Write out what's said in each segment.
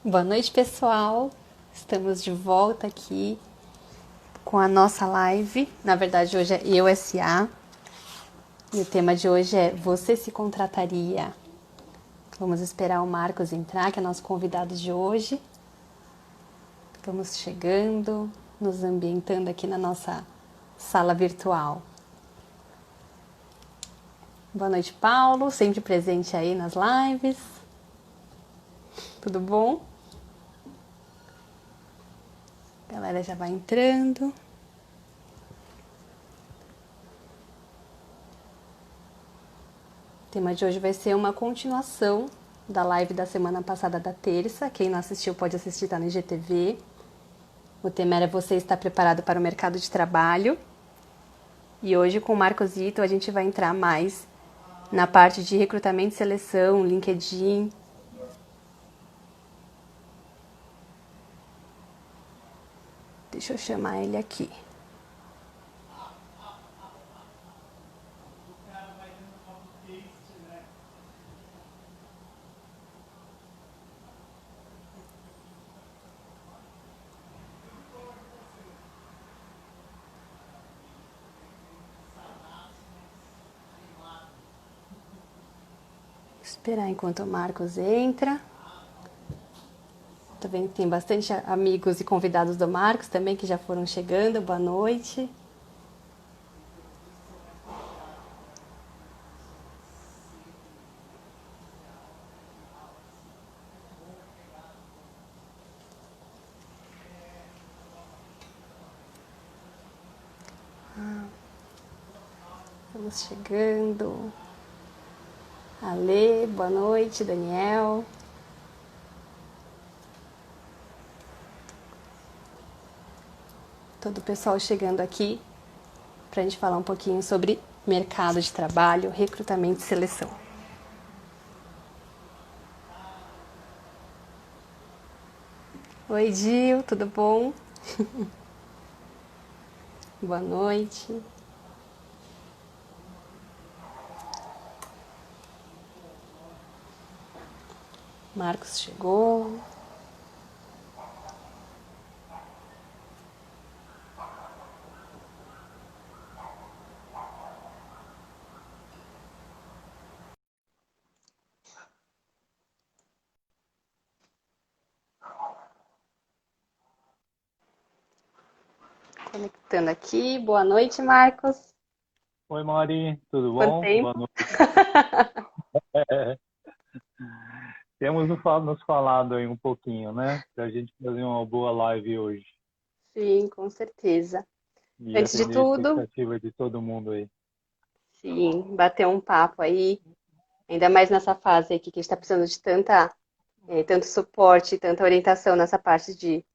Boa noite, pessoal. Estamos de volta aqui com a nossa live. Na verdade, hoje é Eu SA. E o tema de hoje é Você se contrataria? Vamos esperar o Marcos entrar, que é nosso convidado de hoje. Vamos chegando, nos ambientando aqui na nossa sala virtual. Boa noite, Paulo, sempre presente aí nas lives. Tudo bom? A galera já vai entrando. O tema de hoje vai ser uma continuação da live da semana passada, da terça. Quem não assistiu pode assistir, tá no IGTV. O tema era Você está preparado para o mercado de trabalho? E hoje, com o Marcos Ito, a gente vai entrar mais na parte de recrutamento e seleção, LinkedIn. Deixa eu chamar ele aqui. Esperar enquanto o Marcos entra. Tô vendo que tem bastante amigos e convidados do Marcos também que já foram chegando. Boa noite. Estamos chegando. Ale, boa noite, Daniel. Todo o pessoal chegando aqui para a gente falar um pouquinho sobre mercado de trabalho, recrutamento e seleção. Oi, Gil, tudo bom? Boa noite. Marcos chegou. Conectando aqui. Boa noite, Marcos. Oi, Mari, tudo Quanto bom? Boa tempo? noite. Temos nos falado aí um pouquinho, né? Para a gente fazer uma boa live hoje Sim, com certeza. e Antes de atender a tudo, expectativa de todo mundo aí. sim, bater um papo aí, ainda mais nessa fase aqui que a gente está precisando de tanto suporte, tanta orientação nessa parte de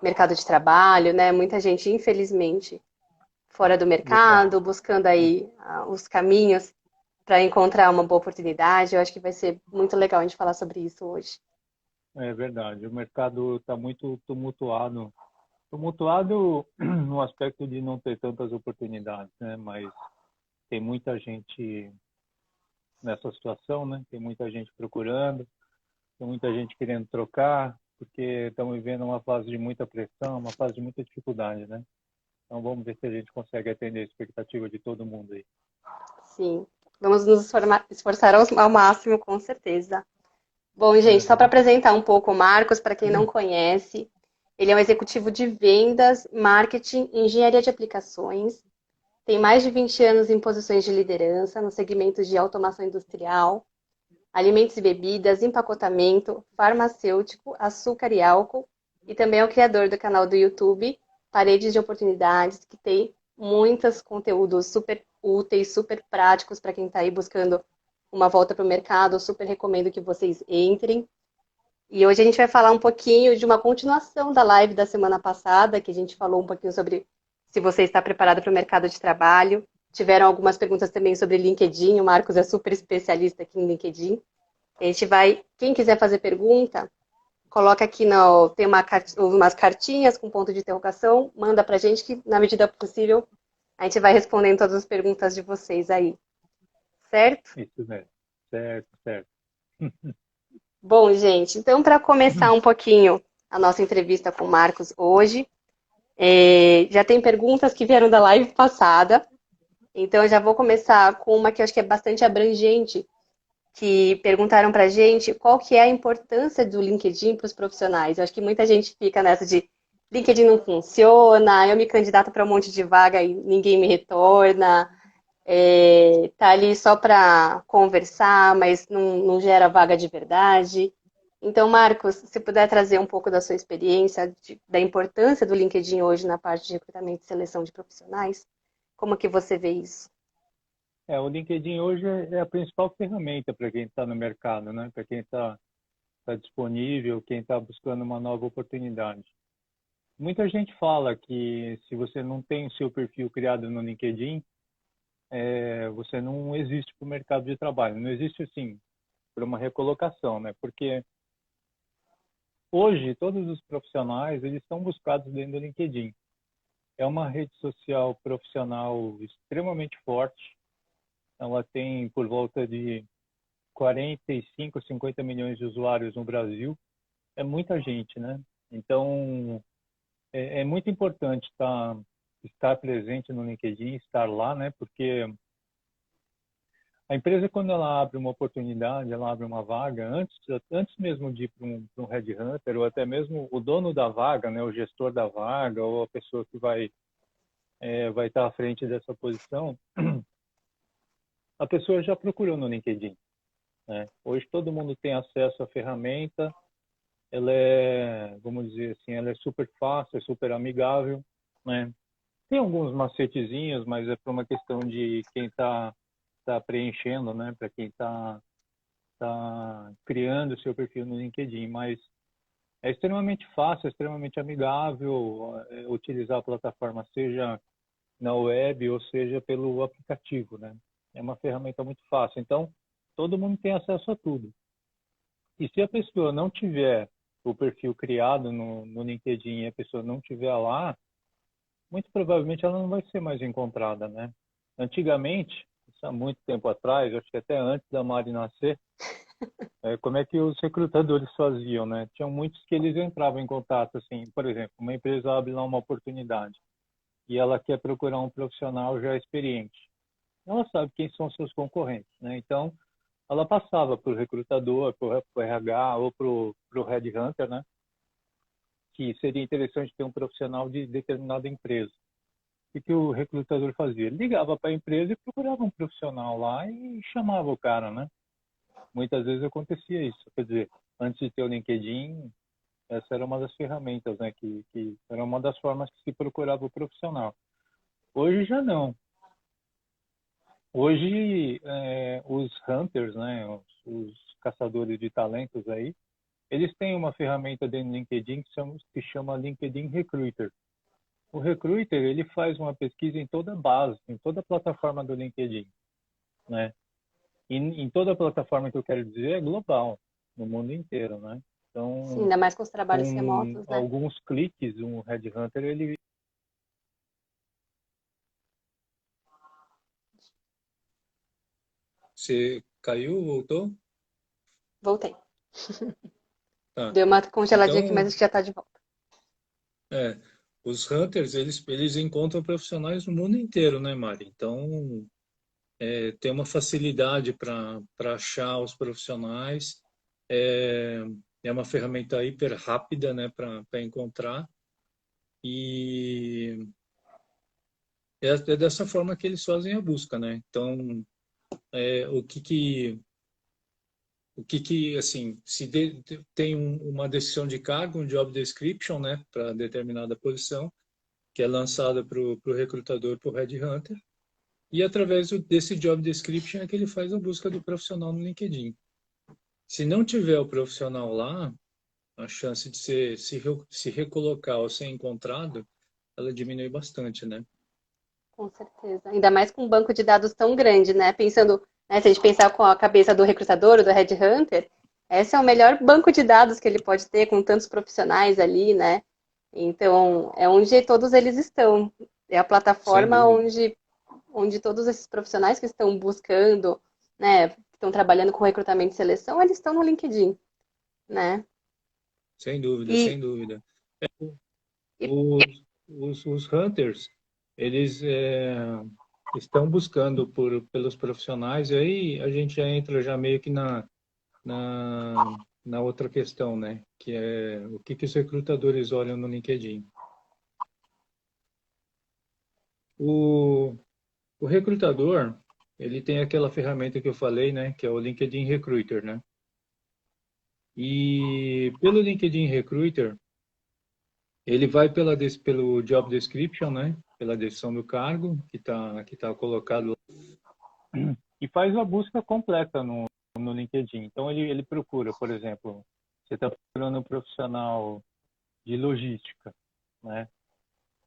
mercado de trabalho, né? Muita gente, infelizmente, fora do Verdade. mercado, buscando aí os caminhos para encontrar uma boa oportunidade. Eu acho que vai ser muito legal a gente falar sobre isso hoje. É verdade. O mercado está muito tumultuado. Tumultuado no aspecto de não ter tantas oportunidades, né? Mas tem muita gente nessa situação, né? Tem muita gente procurando, tem muita gente querendo trocar, porque estamos vivendo uma fase de muita pressão, uma fase de muita dificuldade, né? Então vamos ver se a gente consegue atender a expectativa de todo mundo aí. Sim, vamos nos esforçar ao máximo, com certeza. Bom, gente, só para Uhum. apresentar um pouco o Marcos, para quem não conhece, ele é um executivo de vendas, marketing e engenharia de aplicações. Tem mais de 20 anos em posições de liderança nos segmentos de automação industrial, alimentos e bebidas, empacotamento, farmacêutico, açúcar e álcool, e também é o criador do canal do YouTube Paredes de Oportunidades, que tem muitos conteúdos super úteis, super práticos para quem está aí buscando uma volta para o mercado. Eu super recomendo que vocês entrem. E hoje a gente vai falar um pouquinho de uma continuação da live da semana passada, que a gente falou um pouquinho sobre se você está preparado para o mercado de trabalho. Tiveram algumas perguntas também sobre LinkedIn. O Marcos é super especialista aqui em LinkedIn. A gente vai, quem quiser fazer pergunta, coloca aqui no, tem umas cartinhas com ponto de interrogação, manda pra gente que na medida possível a gente vai respondendo todas as perguntas de vocês aí, certo? Isso mesmo. Certo, certo. Bom, gente, então para começar um pouquinho a nossa entrevista com o Marcos hoje, já tem perguntas que vieram da live passada, então eu já vou começar com uma que eu acho que é bastante abrangente, que perguntaram para a gente qual que é a importância do LinkedIn para os profissionais. Eu acho que muita gente fica nessa de LinkedIn não funciona, eu me candidato para um monte de vaga e ninguém me retorna, tá ali só para conversar, mas não gera vaga de verdade. Então, Marcos, se puder trazer um pouco da sua experiência, da importância do LinkedIn hoje na parte de recrutamento e seleção de profissionais, como que você vê isso? O LinkedIn hoje é a principal ferramenta para quem está no mercado, né? Para quem está disponível, quem está buscando uma nova oportunidade. Muita gente fala que se você não tem o seu perfil criado no LinkedIn, você não existe para o mercado de trabalho. Não existe, assim, para uma recolocação, né? Porque hoje todos os profissionais eles são buscados dentro do LinkedIn. É uma rede social profissional extremamente forte. Ela tem por volta de 45, 50 milhões de usuários no Brasil. É muita gente, né? Então, é muito importante estar presente no LinkedIn, estar lá, né? Porque a empresa, quando ela abre uma oportunidade, ela abre uma vaga, antes mesmo de ir para um headhunter, ou até mesmo o dono da vaga, né? O gestor da vaga, ou a pessoa que vai estar à frente dessa posição, a pessoa já procurou no LinkedIn, né? Hoje todo mundo tem acesso à ferramenta, ela é, vamos dizer assim, ela é super fácil, é super amigável, né? Tem alguns macetezinhos, mas é por uma questão de quem tá preenchendo, né? Para quem tá criando o seu perfil no LinkedIn, mas é extremamente fácil, é extremamente amigável utilizar a plataforma, seja na web ou seja pelo aplicativo, né? É uma ferramenta muito fácil. Então, todo mundo tem acesso a tudo. E se a pessoa não tiver o perfil criado no LinkedIn e a pessoa não tiver lá, muito provavelmente ela não vai ser mais encontrada, né? Antigamente, isso há muito tempo atrás, acho que até antes da Mari nascer, como é que os recrutadores faziam, né? Tinham muitos que eles entravam em contato, assim, por exemplo, uma empresa abre lá uma oportunidade e ela quer procurar um profissional já experiente. Ela sabe quem são seus concorrentes, né? Então, ela passava para o recrutador, para o RH ou para o headhunter, né? Que seria interessante ter um profissional de determinada empresa. O que o recrutador fazia? Ele ligava para a empresa e procurava um profissional lá e chamava o cara, né? Muitas vezes acontecia isso. Quer dizer, antes de ter o LinkedIn, essa era uma das ferramentas, né? Que era uma das formas que se procurava o profissional. Hoje já não. Hoje, os hunters, né? Os caçadores de talentos aí, eles têm uma ferramenta dentro do LinkedIn que chama LinkedIn Recruiter. O Recruiter, ele faz uma pesquisa em toda a base, em toda a plataforma do LinkedIn, né? E em toda a plataforma que eu quero dizer é global, no mundo inteiro, né? Sim, Então, ainda mais com os trabalhos com remotos, né? alguns cliques, um headhunter, ele... Você caiu, voltou? Voltei. Tá. Deu uma congeladinha aqui, mas Então, acho que já está de volta. é, os hunters, eles encontram profissionais no mundo inteiro, né, Mari? Então, tem uma facilidade para achar os profissionais. É, é uma ferramenta hiper rápida, né, para encontrar. E é dessa forma que eles fazem a busca, né? Então, é, o que que assim, tem uma descrição de cargo, um job description, né, para determinada posição, que é lançada para o recrutador, para o headhunter, e através desse job description é que ele faz a busca do profissional no LinkedIn. Se não tiver o profissional lá, a chance de se recolocar ou ser encontrado, ela diminui bastante, né? Com certeza. Ainda mais com um banco de dados tão grande, né? Pensando, né, se a gente pensar com a cabeça do recrutador, do headhunter, esse é o melhor banco de dados que ele pode ter com tantos profissionais ali, né? Então, é onde todos eles estão. É a Sem plataforma dúvida. onde todos esses profissionais que estão buscando, né, que estão trabalhando com recrutamento e seleção, eles estão no LinkedIn. né? Sem dúvida, E, sem dúvida. e Os hunters, eles estão buscando pelos profissionais, e aí a gente já entra já meio que na, na outra questão, né? Que é o que, que os recrutadores olham no LinkedIn. O, o recrutador, ele tem aquela ferramenta que eu falei, né? Que é o LinkedIn Recruiter, né? E pelo LinkedIn Recruiter, ele vai pelo job description, né? Pela descrição do cargo que tá colocado lá. E faz a busca completa no LinkedIn. Então, ele procura, por exemplo, você está procurando um profissional de logística, né?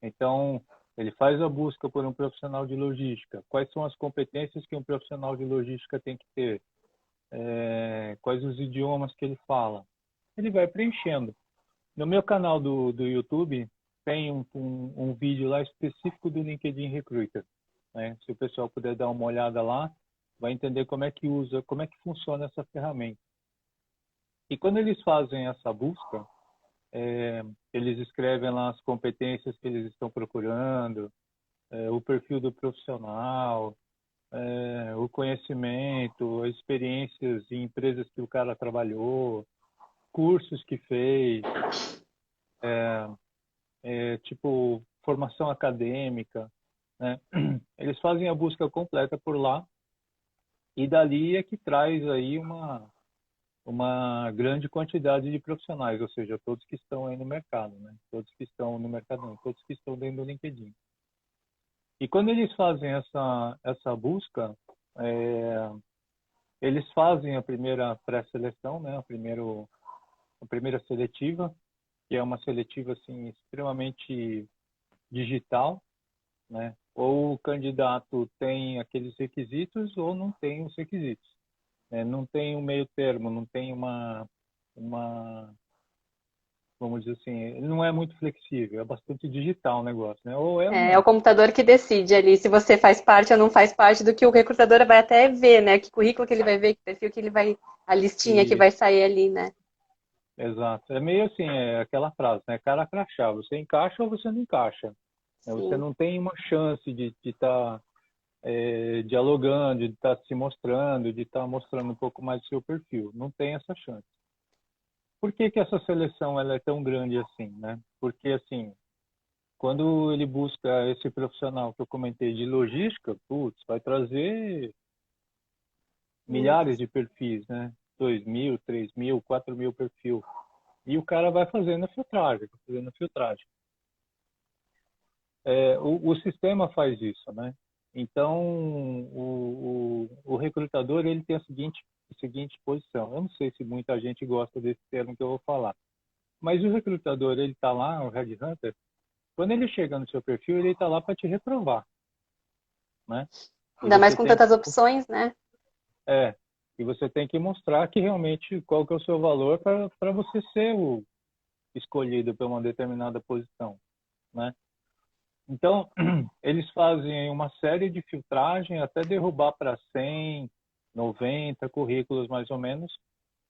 Então, ele faz a busca por um profissional de logística. Quais são as competências que um profissional de logística tem que ter? Quais os idiomas que ele fala? Ele vai preenchendo. No meu canal do YouTube, tem um vídeo lá específico do LinkedIn Recruiter, né? Se o pessoal puder dar uma olhada lá, vai entender como é que usa, como é que funciona essa ferramenta. E quando eles fazem essa busca, eles escrevem lá as competências que eles estão procurando, o perfil do profissional, o conhecimento, as experiências em empresas que o cara trabalhou, cursos que fez, tipo formação acadêmica, né? Eles fazem a busca completa por lá e dali é que traz aí uma grande quantidade de profissionais, ou seja, todos que estão aí no mercado, né? Todos que estão no mercado, não, todos que estão dentro do LinkedIn. E quando eles fazem essa busca, é, eles fazem a primeira pré-seleção, né? A primeira seletiva, que é uma seletiva assim extremamente digital, né? Ou o candidato tem aqueles requisitos ou não tem os requisitos, né? Não tem um meio termo, não tem uma vamos dizer assim, ele não é muito flexível, é bastante digital o negócio, né? Ou é ou é o não. computador que decide ali se você faz parte ou não faz parte do que o recrutador vai até ver, né? Que currículo que ele vai ver, que perfil que ele vai, a listinha que E, vai sair ali, né? exato. É meio assim, é aquela frase, né? Cara crachá, você encaixa ou você não encaixa. Né? Você Sim. não tem uma chance de estar dialogando, de estar se mostrando, de estar mostrando um pouco mais do seu perfil. Não tem essa chance. Por que que essa seleção ela é tão grande assim, né? Porque assim, quando ele busca esse profissional que eu comentei de logística, putz, vai trazer milhares Muitos. de perfis, né? 2.000, 3.000, 4.000 perfil. E o cara vai fazendo a filtragem, vai fazendo a filtragem. O sistema faz isso, né? Então, o recrutador ele tem a seguinte posição. Eu não sei se muita gente gosta desse termo que eu vou falar, mas o recrutador ele está lá, o headhunter, quando ele chega no seu perfil, ele está lá para te reprovar, né? E Ainda mais você com tem que tantas opções, né? é, e você tem que mostrar que realmente qual que é o seu valor para você ser o escolhido para uma determinada posição, né? Então, eles fazem uma série de filtragem até derrubar para 100, 90 currículos mais ou menos,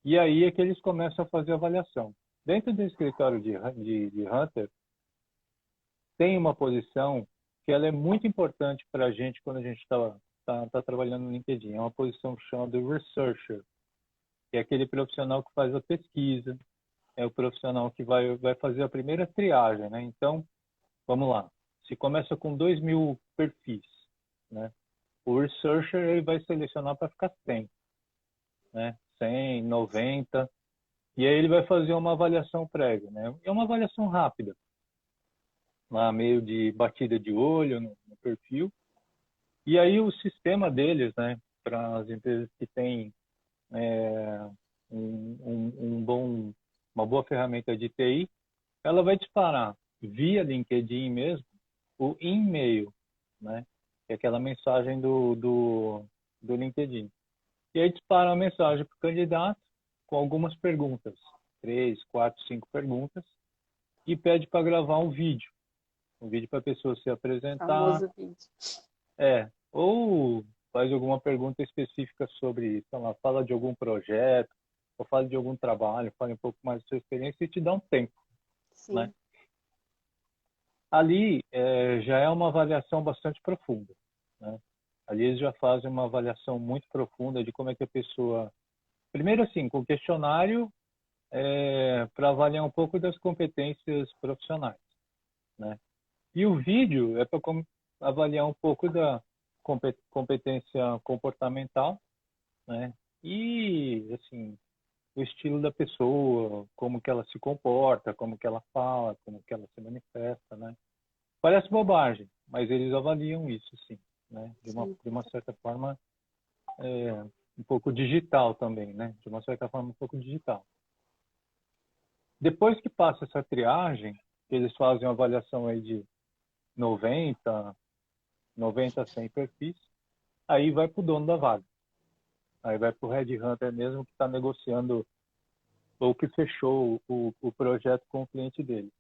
e aí é que eles começam a fazer avaliação. Dentro do escritório de Hunter, tem uma posição que ela é muito importante para a gente quando a gente está trabalhando no LinkedIn. É uma posição chamada Researcher, que é aquele profissional que faz a pesquisa, é o profissional que vai fazer a primeira triagem, né? Então, vamos lá. Se começa com 2.000 perfis, né? O researcher ele vai selecionar para ficar 100, né? 100, 90, e aí ele vai fazer uma avaliação prévia, né? É uma avaliação rápida, lá meio de batida de olho no perfil. E aí o sistema deles, né? Para as empresas que têm é, uma boa ferramenta de TI, ela vai disparar via LinkedIn mesmo o e-mail, né? Que é aquela mensagem do LinkedIn. E aí dispara uma mensagem para o candidato com algumas perguntas, 3, 4, 5 perguntas, e pede para gravar um vídeo para a pessoa se apresentar, Famoso vídeo. ou faz alguma pergunta específica sobre, sei lá, fala de algum projeto, ou fale de algum trabalho, fale um pouco mais da sua experiência e te dá um tempo, Sim. né? Ali já é uma avaliação bastante profunda, né? Ali eles já fazem uma avaliação muito profunda de como é que a pessoa... Primeiro, assim, com o questionário para avaliar um pouco das competências profissionais, né? E o vídeo é para avaliar um pouco da competência comportamental, né? E, assim, o estilo da pessoa, como que ela se comporta, como que ela fala, como que ela se manifesta, né? Parece bobagem, mas eles avaliam isso, sim, né? De uma certa forma, um pouco digital também, né? De uma certa forma, um pouco digital. Depois que passa essa triagem, eles fazem uma avaliação aí de 90 a 100 perfis, aí vai para o dono da vaga. Aí vai para o headhunter mesmo que está negociando ou que fechou o projeto com o cliente dele.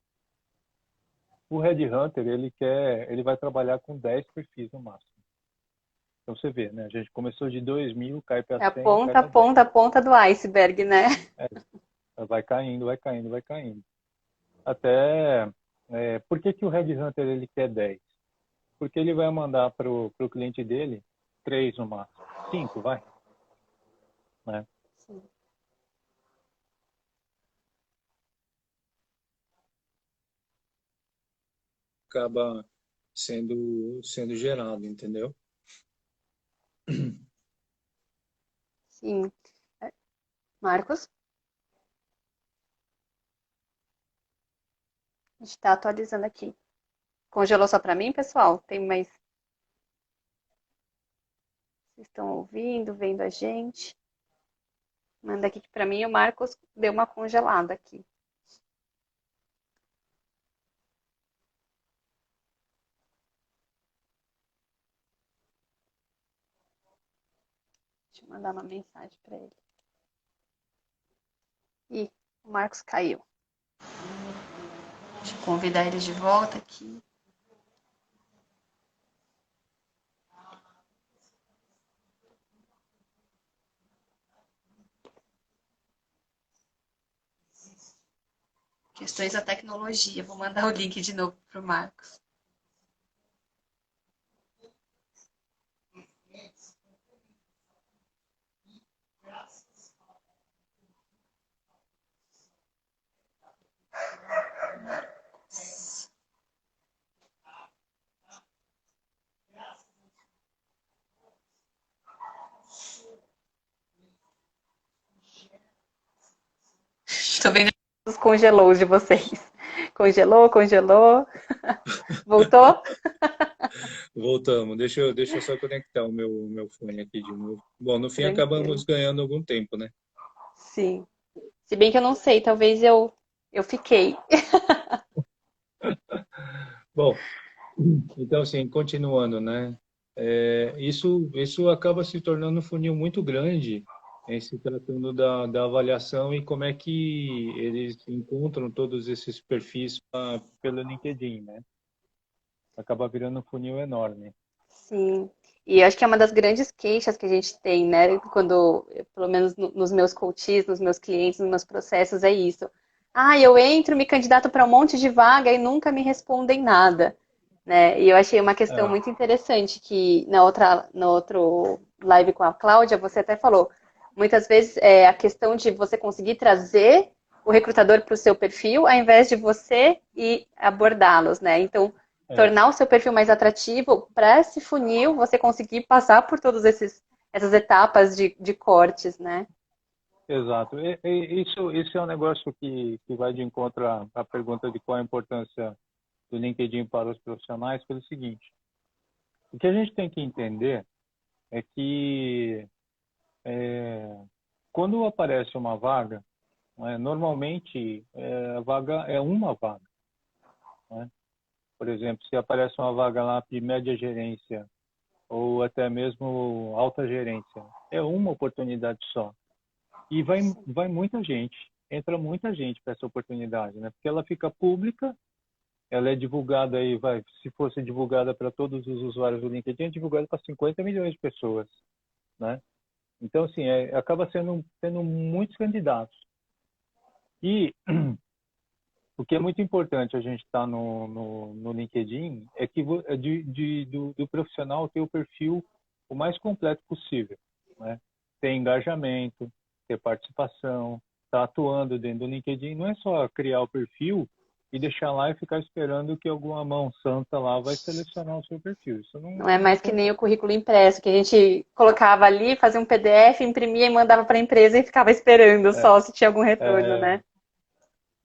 O headhunter, ele vai trabalhar com 10 perfis no máximo. Então você vê, né? A gente começou de 2.000, cai para É a 100, cai ponta, a para 10. ponta, a ponta do iceberg, né? Vai caindo, vai caindo, vai caindo. Até... por que o headhunter ele quer 10? Porque ele vai mandar para o cliente dele 3 no máximo. 5, vai. Né? Sim. Acaba sendo gerado, entendeu? Sim. Marcos, a gente está atualizando aqui. Congelou só para mim, pessoal? Tem mais. Vocês estão ouvindo, vendo a gente? Manda aqui que para mim o Marcos deu uma congelada aqui. Deixa eu mandar uma mensagem para ele. Ih, o Marcos caiu. Deixa eu convidar ele de volta aqui. Questões da tecnologia. Vou mandar o link de novo para o Marcos. Estou vendo os congelou de vocês. Congelou, congelou. Voltou? Voltamos. Deixa eu só conectar o meu fone aqui de novo. Bom, no fim Tranquilo. acabamos ganhando algum tempo, né? Sim. Se bem que eu não sei, talvez eu fiquei. Bom, então assim, continuando, né? Isso acaba se tornando um funil muito grande em se tratando da avaliação e como é que eles encontram todos esses perfis. Pelo LinkedIn, né? Acaba virando um funil enorme. Sim. E eu acho que é uma das grandes queixas que a gente tem, né? Quando, pelo menos nos meus coaches, nos meus clientes, nos meus processos, é isso. Ah, eu entro, me candidato para um monte de vaga e nunca me respondem nada, né? E eu achei uma questão É, muito interessante que no outro live com a Cláudia, você até falou. Muitas vezes é a questão de você conseguir trazer o recrutador para o seu perfil, ao invés de você ir abordá-los, né? Então, é, tornar o seu perfil mais atrativo para esse funil, você conseguir passar por todas essas etapas de cortes, né? exato. Isso é um negócio que vai de encontro à pergunta de qual a importância do LinkedIn para os profissionais, pelo seguinte. O que a gente tem que entender é que quando aparece uma vaga, né, normalmente a vaga é uma vaga. Né? Por exemplo, se aparece uma vaga lá de média gerência ou até mesmo alta gerência, é uma oportunidade só. E vai muita gente, entra muita gente para essa oportunidade, né? Porque ela fica pública, ela é divulgada aí, se fosse divulgada para todos os usuários do LinkedIn, é divulgada para 50 milhões de pessoas, né? Então, assim, acaba tendo muitos candidatos. E o que é muito importante a gente estar no LinkedIn é que do profissional ter o perfil o mais completo possível, né? Ter engajamento, ter participação, estar atuando dentro do LinkedIn. Não é só criar o perfil e deixar lá e ficar esperando que alguma mão santa lá vai selecionar o seu perfil. Isso Não é não mais que nem o acontece. currículo impresso, que a gente colocava ali, fazia um PDF, imprimia e mandava para a empresa e ficava esperando É, só se tinha algum retorno, é, né?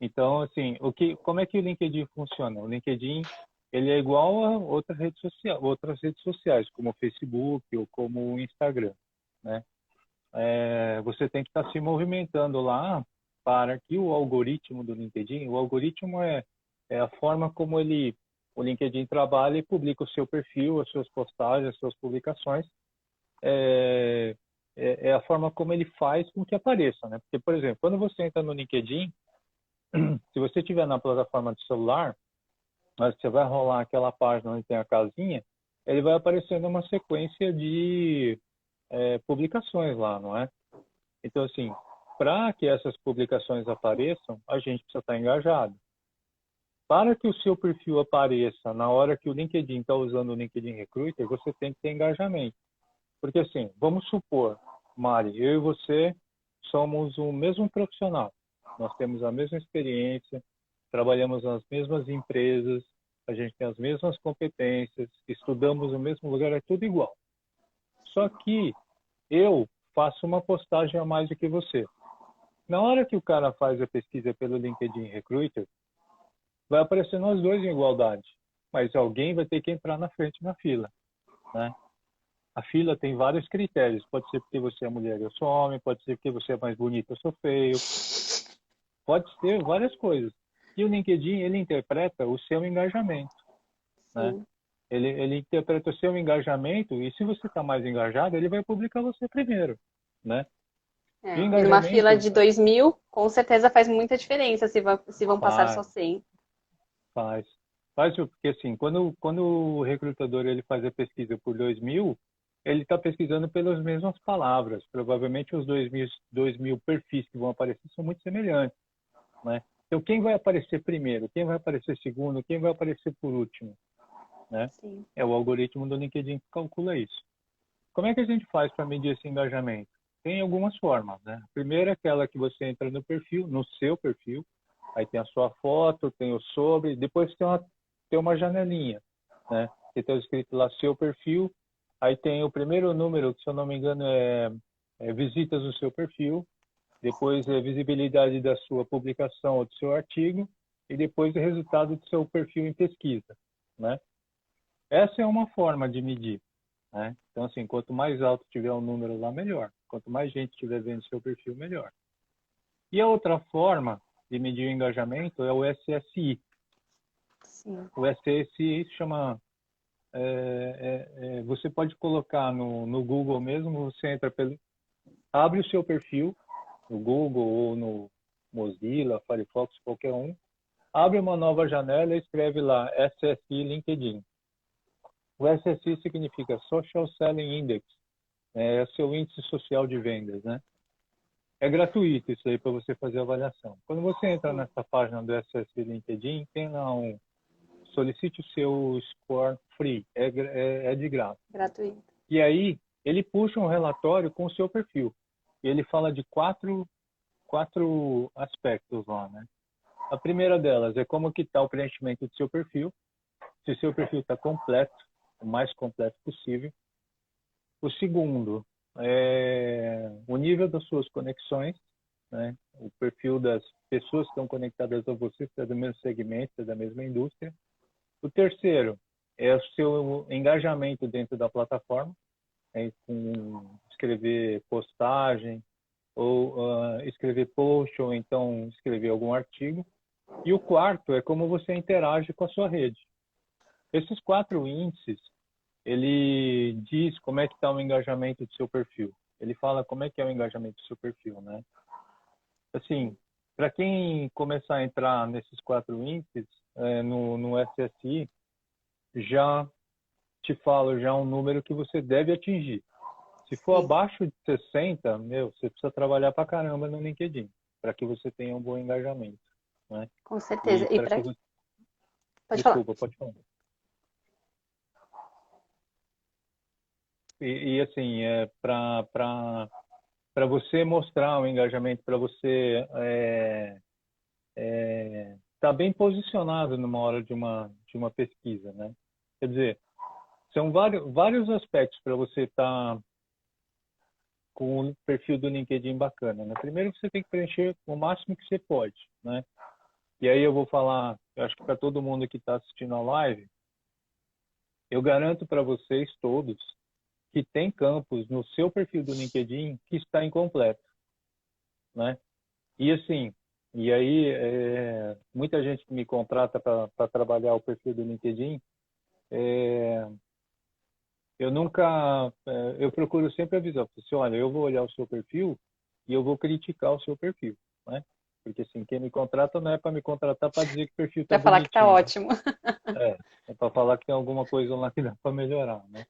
Então, assim, como é que o LinkedIn funciona? O LinkedIn, ele é igual a outras redes sociais, como o Facebook ou como o Instagram, né? Você tem que estar se movimentando lá para que o algoritmo do LinkedIn, o algoritmo é a forma como o LinkedIn trabalha e publica o seu perfil, as suas postagens, as suas publicações, é, é a forma como ele faz com que apareça, né? Porque, por exemplo, quando você entra no LinkedIn, se você estiver na plataforma do celular, você vai rolar aquela página onde tem a casinha, ele vai aparecendo uma sequência de publicações lá, não é? Então, assim, para que essas publicações apareçam, a gente precisa estar engajado. Para que o seu perfil apareça na hora que o LinkedIn está usando o LinkedIn Recruiter, você tem que ter engajamento. Porque, assim, vamos supor, Mari, eu e você somos o mesmo profissional. Nós temos a mesma experiência, trabalhamos nas mesmas empresas, a gente tem as mesmas competências, estudamos no mesmo lugar, é tudo igual. Só que eu faço uma postagem a mais do que você. Na hora que o cara faz a pesquisa pelo LinkedIn Recruiter, vai aparecer nós dois em igualdade, mas alguém vai ter que entrar na frente na fila, né? A fila tem vários critérios. Pode ser porque você é mulher e eu sou homem, pode ser porque você é mais bonito eu sou feio, pode ser várias coisas. E o LinkedIn, ele interpreta o seu engajamento, né? Sim. Ele interpreta o seu engajamento e se você está mais engajado, ele vai publicar você primeiro, né? E o E numa fila engajamento de 2.000, com certeza faz muita diferença se vão passar só faz, 100. faz. Faz, porque assim, quando o recrutador ele faz a pesquisa por 2.000, ele está pesquisando pelas mesmas palavras. Provavelmente os 2.000 perfis que vão aparecer são muito semelhantes, né? Então, quem vai aparecer primeiro? Quem vai aparecer segundo? Quem vai aparecer por último? Né? Sim. É o algoritmo do LinkedIn que calcula isso. Como é que a gente faz para medir esse engajamento? Tem algumas formas, né? A primeira é aquela que você entra no perfil, no seu perfil, aí tem a sua foto, tem o sobre, depois tem uma janelinha, né? Que está escrito lá seu perfil, aí tem o primeiro número, que se eu não me engano é visitas no seu perfil, depois é visibilidade da sua publicação ou do seu artigo, e depois o resultado do seu perfil em pesquisa, né? Essa é uma forma de medir, né? Então, assim, quanto mais alto tiver o número lá, melhor. Quanto mais gente estiver vendo seu perfil, melhor. E a outra forma de medir o engajamento é o SSI. Sim. O SSI se chama... você pode colocar no Google mesmo, você abre o seu perfil no Google ou no Mozilla, Firefox, qualquer um, abre uma nova janela e escreve lá SSI LinkedIn. O SSI significa Social Selling Index, é o seu índice social de vendas, né? É gratuito isso aí para você fazer a avaliação. Quando você entra Sim. nessa página do SSI LinkedIn, tem lá solicite o seu score free, é de graça. Gratuito. E aí ele puxa um relatório com o seu perfil. E ele fala de quatro aspectos lá, né? A primeira delas é como que está o preenchimento do seu perfil, se o seu perfil está completo, o mais completo possível. O segundo é o nível das suas conexões, né? O perfil das pessoas que estão conectadas a você, se é do mesmo segmento, se é da mesma indústria. O terceiro é o seu engajamento dentro da plataforma, né? Com escrever postagem, ou escrever post, ou então escrever algum artigo. E o quarto é como você interage com a sua rede. Esses quatro índices, ele diz como é que está o engajamento do seu perfil. Ele fala como é que é o engajamento do seu perfil, né? Assim, para quem começar a entrar nesses quatro índices, no SSI, já te falo já um número que você deve atingir. Se for Sim, abaixo de 60, você precisa trabalhar pra caramba no LinkedIn, para que você tenha um bom engajamento, né? com E certeza. para que você... Pode falar. Desculpa, pode falar. E assim, para você mostrar o engajamento, para você estar bem posicionado numa hora de uma pesquisa, né? Quer dizer, são vários aspectos para você estar com o perfil do LinkedIn bacana, né? Primeiro, você tem que preencher o máximo que você pode, né? E aí eu vou falar, eu acho que para todo mundo que está assistindo a live, eu garanto para vocês todos que tem campos no seu perfil do LinkedIn que está incompleto, né? E assim, e aí muita gente que me contrata para trabalhar o perfil do LinkedIn, é, eu nunca, eu procuro sempre avisar, assim, olha, eu vou olhar o seu perfil e eu vou criticar o seu perfil, né? Porque assim, quem me contrata não é para me contratar para dizer que o perfil está Para falar que tá bonitinho. ótimo. É para falar que tem alguma coisa lá que dá para melhorar, né?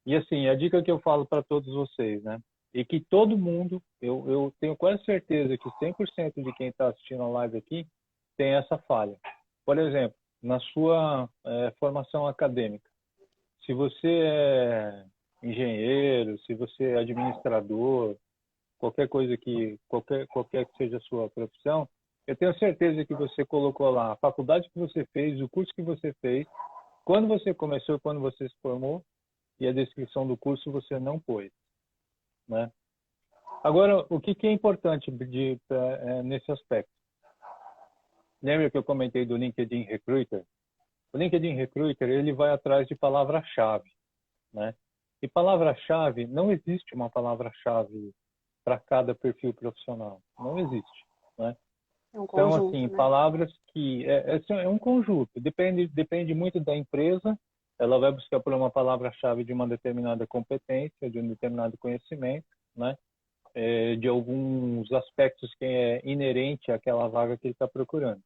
E assim, a dica que eu falo para todos vocês, né? E que todo mundo, eu tenho quase certeza que 100% de quem está assistindo a live aqui tem essa falha. Por exemplo, na sua formação acadêmica, se você é engenheiro, se você é administrador, qualquer que seja a sua profissão, eu tenho certeza que você colocou lá a faculdade que você fez, o curso que você fez, quando você começou, quando você se formou, e a descrição do curso você não pôs, né? Agora, o que é importante nesse aspecto? Lembra que eu comentei do LinkedIn Recruiter? O LinkedIn Recruiter, ele vai atrás de palavra-chave, né? E palavra-chave, não existe uma palavra-chave para cada perfil profissional. Não existe, né? É um Então, conjunto, assim, né? palavras que... É um conjunto. Depende muito da empresa. Ela vai buscar por uma palavra-chave de uma determinada competência, de um determinado conhecimento, né? De alguns aspectos que é inerente àquela vaga que ele está procurando.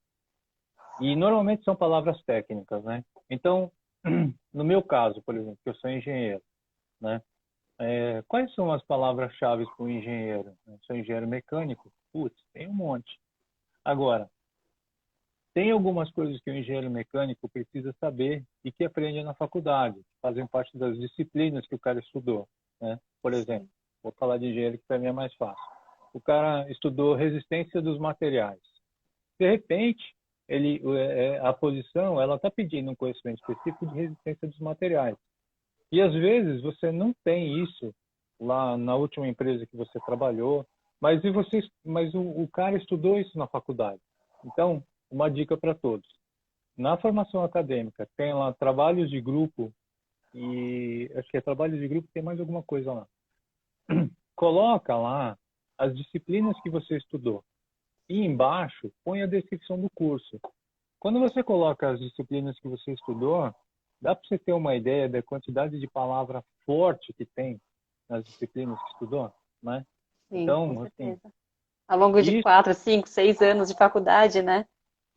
E normalmente são palavras técnicas, né? Então, no meu caso, por exemplo, que eu sou engenheiro, né? Quais são as palavras-chave para o engenheiro? Eu sou engenheiro mecânico? Putz, tem um monte. Agora, tem algumas coisas que o engenheiro mecânico precisa saber e que aprende na faculdade, que fazem parte das disciplinas que o cara estudou, né? Por exemplo, Sim, vou falar de engenheiro que para mim é mais fácil. O cara estudou resistência dos materiais. De repente, a posição ela está pedindo um conhecimento específico de resistência dos materiais. E às vezes você não tem isso lá na última empresa que você trabalhou, mas o cara estudou isso na faculdade. Então, uma dica para todos. Na formação acadêmica, tem lá trabalhos de grupo e acho que é trabalho de grupo, tem mais alguma coisa lá. Coloca lá as disciplinas que você estudou e embaixo põe a descrição do curso. Quando você coloca as disciplinas que você estudou, dá para você ter uma ideia da quantidade de palavra forte que tem nas disciplinas que estudou, né? sim, com Então, assim, certeza. Ao longo de isso, 4, 5, 6 anos de faculdade, né?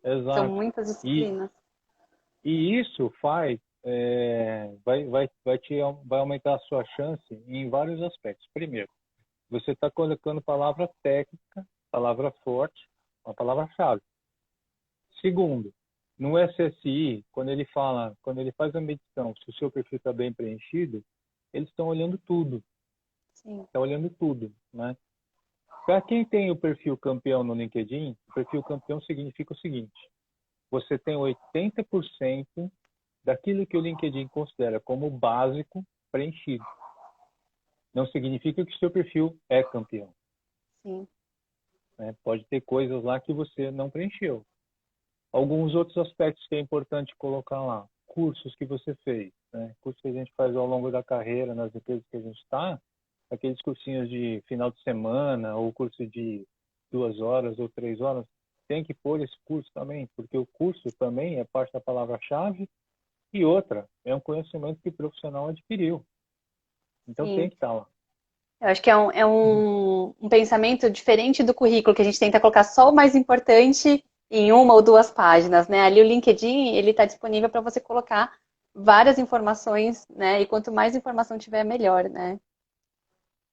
São exato. muitas E, disciplinas. e isso vai aumentar a sua chance em vários aspectos. Primeiro, você está colocando palavra técnica, palavra forte, uma palavra-chave. Segundo, no SSI, quando ele faz a medição, se o seu perfil está bem preenchido, eles estão olhando tudo, Sim, estão olhando tudo, né? Para quem tem o perfil campeão no LinkedIn, o perfil campeão significa o seguinte: você tem 80% daquilo que o LinkedIn considera como básico preenchido. Não significa que o seu perfil é campeão, sim, né? Pode ter coisas lá que você não preencheu. Alguns outros aspectos que é importante colocar lá. Cursos que você fez, né? Cursos que a gente faz ao longo da carreira, nas empresas que a gente está, aqueles cursinhos de final de semana, ou curso de 2 horas ou 3 horas, tem que pôr esse curso também, porque o curso também é parte da palavra-chave e outra, é um conhecimento que o profissional adquiriu. Então tem sim. que estar lá. Eu acho que é um pensamento diferente do currículo, que a gente tenta colocar só o mais importante em uma ou duas páginas, né? Ali o LinkedIn, ele está disponível para você colocar várias informações, né? E quanto mais informação tiver, melhor, né?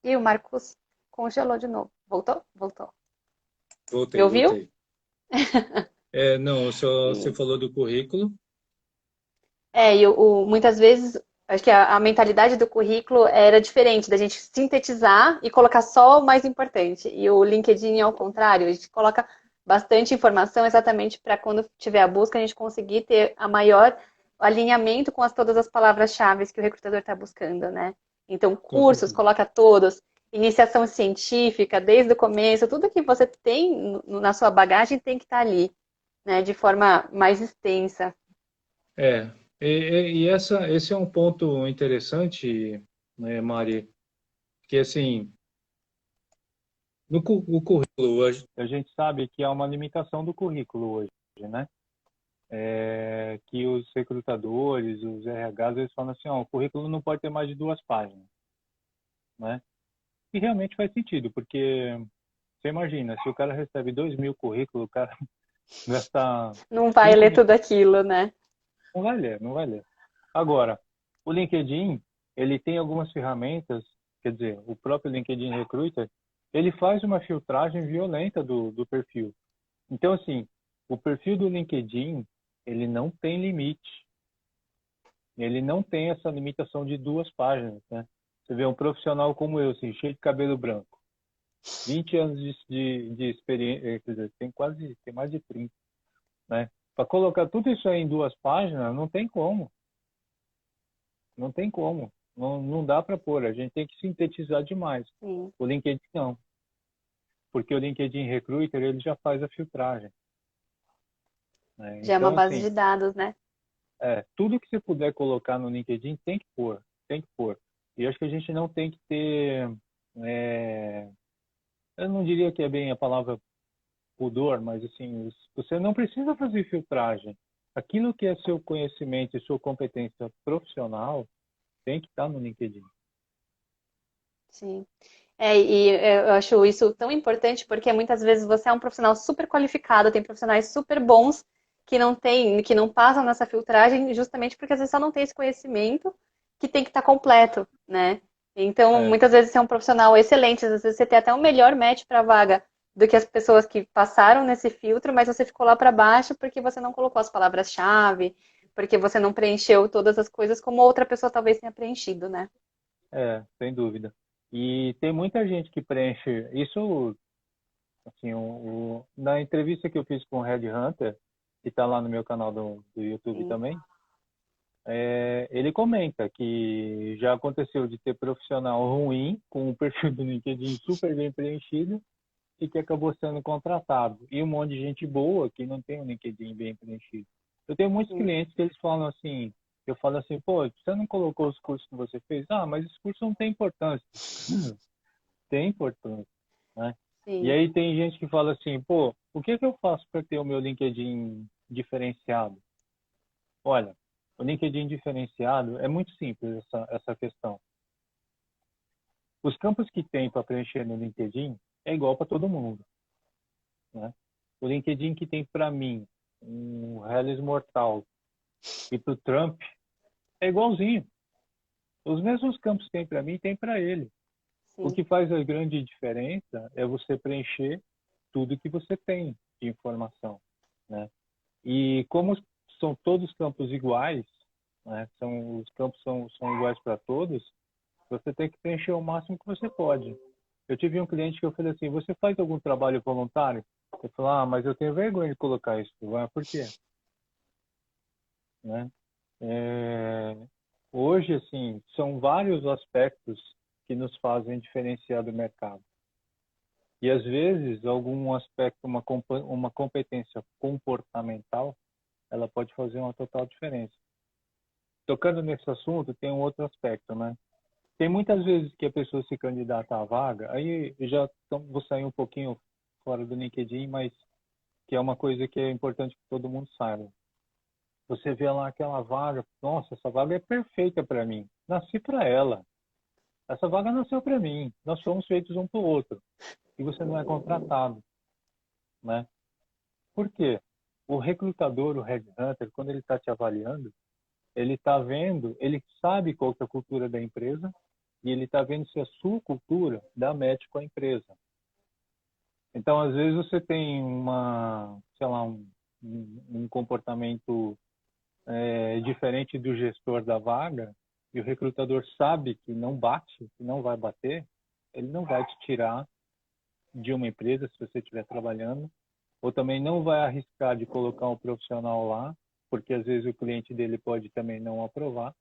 E o Marcos congelou de novo. Voltou? Voltou. Me Voltei, ouviu? voltei. Não, você falou do currículo. Muitas vezes, acho que a mentalidade do currículo era diferente, da gente sintetizar e colocar só o mais importante. E o LinkedIn, ao contrário, a gente coloca bastante informação exatamente para quando tiver a busca, a gente conseguir ter a maior alinhamento com todas as palavras-chave que o recrutador está buscando, né? Então, Com cursos, certeza. coloca todos, iniciação científica, desde o começo, tudo que você tem na sua bagagem tem que estar ali, né? De forma mais extensa. É, esse é um ponto interessante, né, Mari, que assim, o currículo hoje, A gente sabe que há uma limitação do currículo hoje, né? Que os recrutadores, os RHs, eles falam assim, ó, o currículo não pode ter mais de 2 páginas, né? E realmente faz sentido, porque você imagina, se o cara recebe 2.000 currículos, o cara gasta Não vai cinco ler minutos, tudo aquilo, né? não vai ler, não vai ler. Agora, o LinkedIn, ele tem algumas ferramentas, quer dizer, o próprio LinkedIn Recruiter, ele faz uma filtragem violenta do perfil. Então, assim, o perfil do LinkedIn, ele não tem limite. Ele não tem essa limitação de 2 páginas, né? Você vê um profissional como eu, assim, cheio de cabelo branco, 20 anos de experiência, quer dizer, tem mais de 30, né? Para colocar tudo isso aí em 2 páginas, não tem como. Não tem como. Não, não dá para pôr. A gente tem que sintetizar demais. Sim. O LinkedIn não. Porque o LinkedIn Recruiter, ele já faz a filtragem, né? Já é uma Então, base assim, de dados, né? tudo que você puder colocar no LinkedIn tem que pôr. Tem que pôr. E eu acho que a gente não tem que ter... é, eu não diria que é bem a palavra pudor, mas, assim, você não precisa fazer filtragem. Aquilo que é seu conhecimento e sua competência profissional tem que estar no LinkedIn. Sim. Eu acho isso tão importante porque muitas vezes você é um profissional super qualificado, tem profissionais super bons que não passam nessa filtragem justamente porque às vezes só não tem esse conhecimento que tem que estar completo, né? Então, É, muitas vezes você é um profissional excelente, às vezes você tem até um melhor match para a vaga do que as pessoas que passaram nesse filtro, mas você ficou lá para baixo porque você não colocou as palavras-chave, porque você não preencheu todas as coisas como outra pessoa talvez tenha preenchido, né? sem dúvida. E tem muita gente que preenche isso, assim, na entrevista que eu fiz com o Red Hunter, que está lá no meu canal do YouTube Sim. também, ele comenta que já aconteceu de ter profissional ruim, com o perfil do LinkedIn super bem preenchido, e que acabou sendo contratado. E um monte de gente boa que não tem o LinkedIn bem preenchido. Eu tenho muitos Sim. clientes que eles falam assim, eu falo assim, pô, você não colocou os cursos que você fez? Ah, mas esse curso não tem importância. Tem importância, né? E Sim. aí tem gente que fala assim, pô, o que que eu faço para ter o meu LinkedIn diferenciado? Olha, o LinkedIn diferenciado é muito simples essa questão. Os campos que tem para preencher no LinkedIn é igual para todo mundo, né? O LinkedIn que tem para mim um Hellis Mortal e para o Trump é igualzinho. Os mesmos campos que tem para mim, tem para ele. O Sim. que faz a grande diferença é você preencher tudo que você tem de informação, né? E como são todos campos iguais, né? Os campos são iguais para todos, você tem que preencher o máximo que você pode. Eu tive um cliente que eu falei assim, você faz algum trabalho voluntário? Eu falei, mas eu tenho vergonha de colocar isso. Por quê? Né? É, hoje, assim, são vários aspectos que nos fazem diferenciar do mercado. E, às vezes, algum aspecto, uma competência comportamental, ela pode fazer uma total diferença. Tocando nesse assunto, tem um outro aspecto, né? Tem muitas vezes que a pessoa se candidata à vaga, aí eu já vou sair um pouquinho fora do LinkedIn, mas que é uma coisa que é importante que todo mundo saiba. Você vê lá aquela vaga, nossa, essa vaga é perfeita para mim. Nasci para ela. Essa vaga nasceu para mim. Nós somos feitos um para o outro. E você não é contratado, né? Por quê? O recrutador, o headhunter, quando ele está te avaliando, ele está vendo, ele sabe qual que é a cultura da empresa e ele está vendo se a sua cultura dá match com a empresa. Então, às vezes você tem sei lá, um comportamento diferente do gestor da vaga e o recrutador sabe que não bate, que não vai bater, ele não vai te tirar de uma empresa se você estiver trabalhando, ou também não vai arriscar de colocar um profissional lá, porque às vezes o cliente dele pode também não aprovar.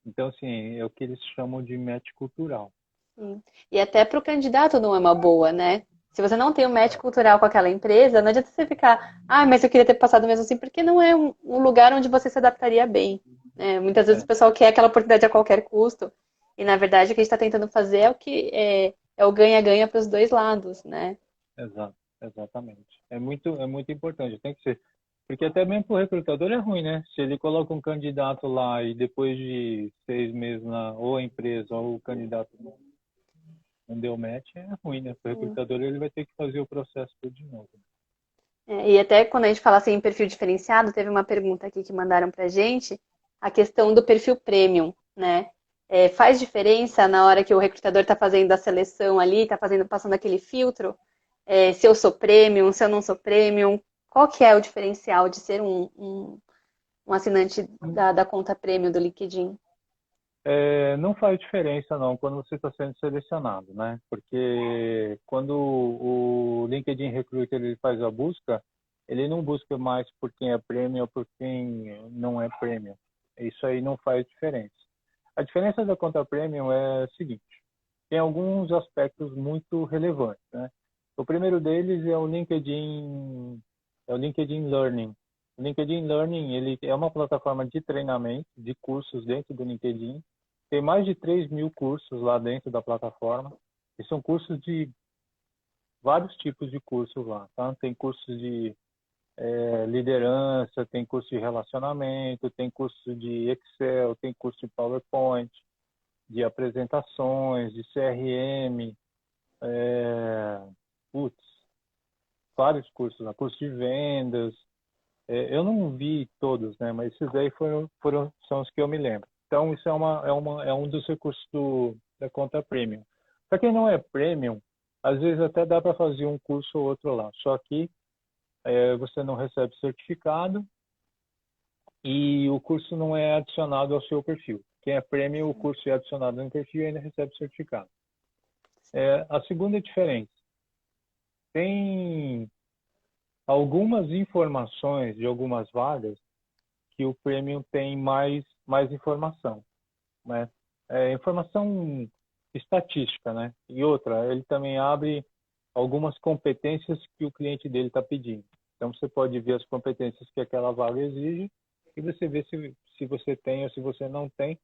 Então, assim, é o que eles chamam de match cultural. Sim. E até para o candidato não é uma boa, né? Se você não tem um match cultural com aquela empresa, não adianta você ficar, mas eu queria ter passado mesmo assim, porque não é um lugar onde você se adaptaria bem. Né? Muitas vezes o pessoal quer aquela oportunidade a qualquer custo, e na verdade o que a gente está tentando fazer é o que é o ganha-ganha para os dois lados, né? Exatamente. É muito importante, tem que ser. Porque até mesmo para o recrutador é ruim, né? Se ele coloca um candidato lá e depois de 6 meses ou a empresa ou o candidato não deu match, é ruim, né? Para o recrutador ele vai ter que fazer o processo tudo de novo. E até quando a gente fala assim em perfil diferenciado, teve uma pergunta aqui que mandaram pra gente, a questão do perfil premium, né? Faz diferença na hora que o recrutador está fazendo a seleção ali, está passando aquele filtro, se eu sou premium, se eu não sou premium, qual que é o diferencial de ser um assinante da conta premium do LinkedIn? Não faz diferença não quando você está sendo selecionado, né? Porque quando o LinkedIn Recruiter ele faz a busca, ele não busca mais por quem é premium ou por quem não é premium. Isso aí não faz diferença. A diferença da conta premium é a seguinte: tem alguns aspectos muito relevantes, né? O primeiro deles é o LinkedIn Learning. O LinkedIn Learning ele é uma plataforma de treinamento de cursos dentro do LinkedIn. Tem mais de 3.000 cursos lá dentro da plataforma. E são cursos de vários tipos de cursos lá. Tá? Tem cursos de liderança, tem curso de relacionamento, tem curso de Excel, tem curso de PowerPoint, de apresentações, de CRM, putz, vários cursos lá, curso de vendas. Eu não vi todos, né? Mas esses aí são os que eu me lembro. Então, isso é um dos recursos da conta Premium. Para quem não é Premium, às vezes até dá para fazer um curso ou outro lá. Só que você não recebe certificado e o curso não é adicionado ao seu perfil. Quem é Premium, o curso é adicionado no perfil e ainda recebe certificado. A segunda diferença, tem algumas informações de algumas vagas que o Premium tem mais informação, né? Informação estatística, né? E outra, ele também abre algumas competências que o cliente dele está pedindo. Então, você pode ver as competências que aquela vaga exige e você vê se você tem ou se você não tem.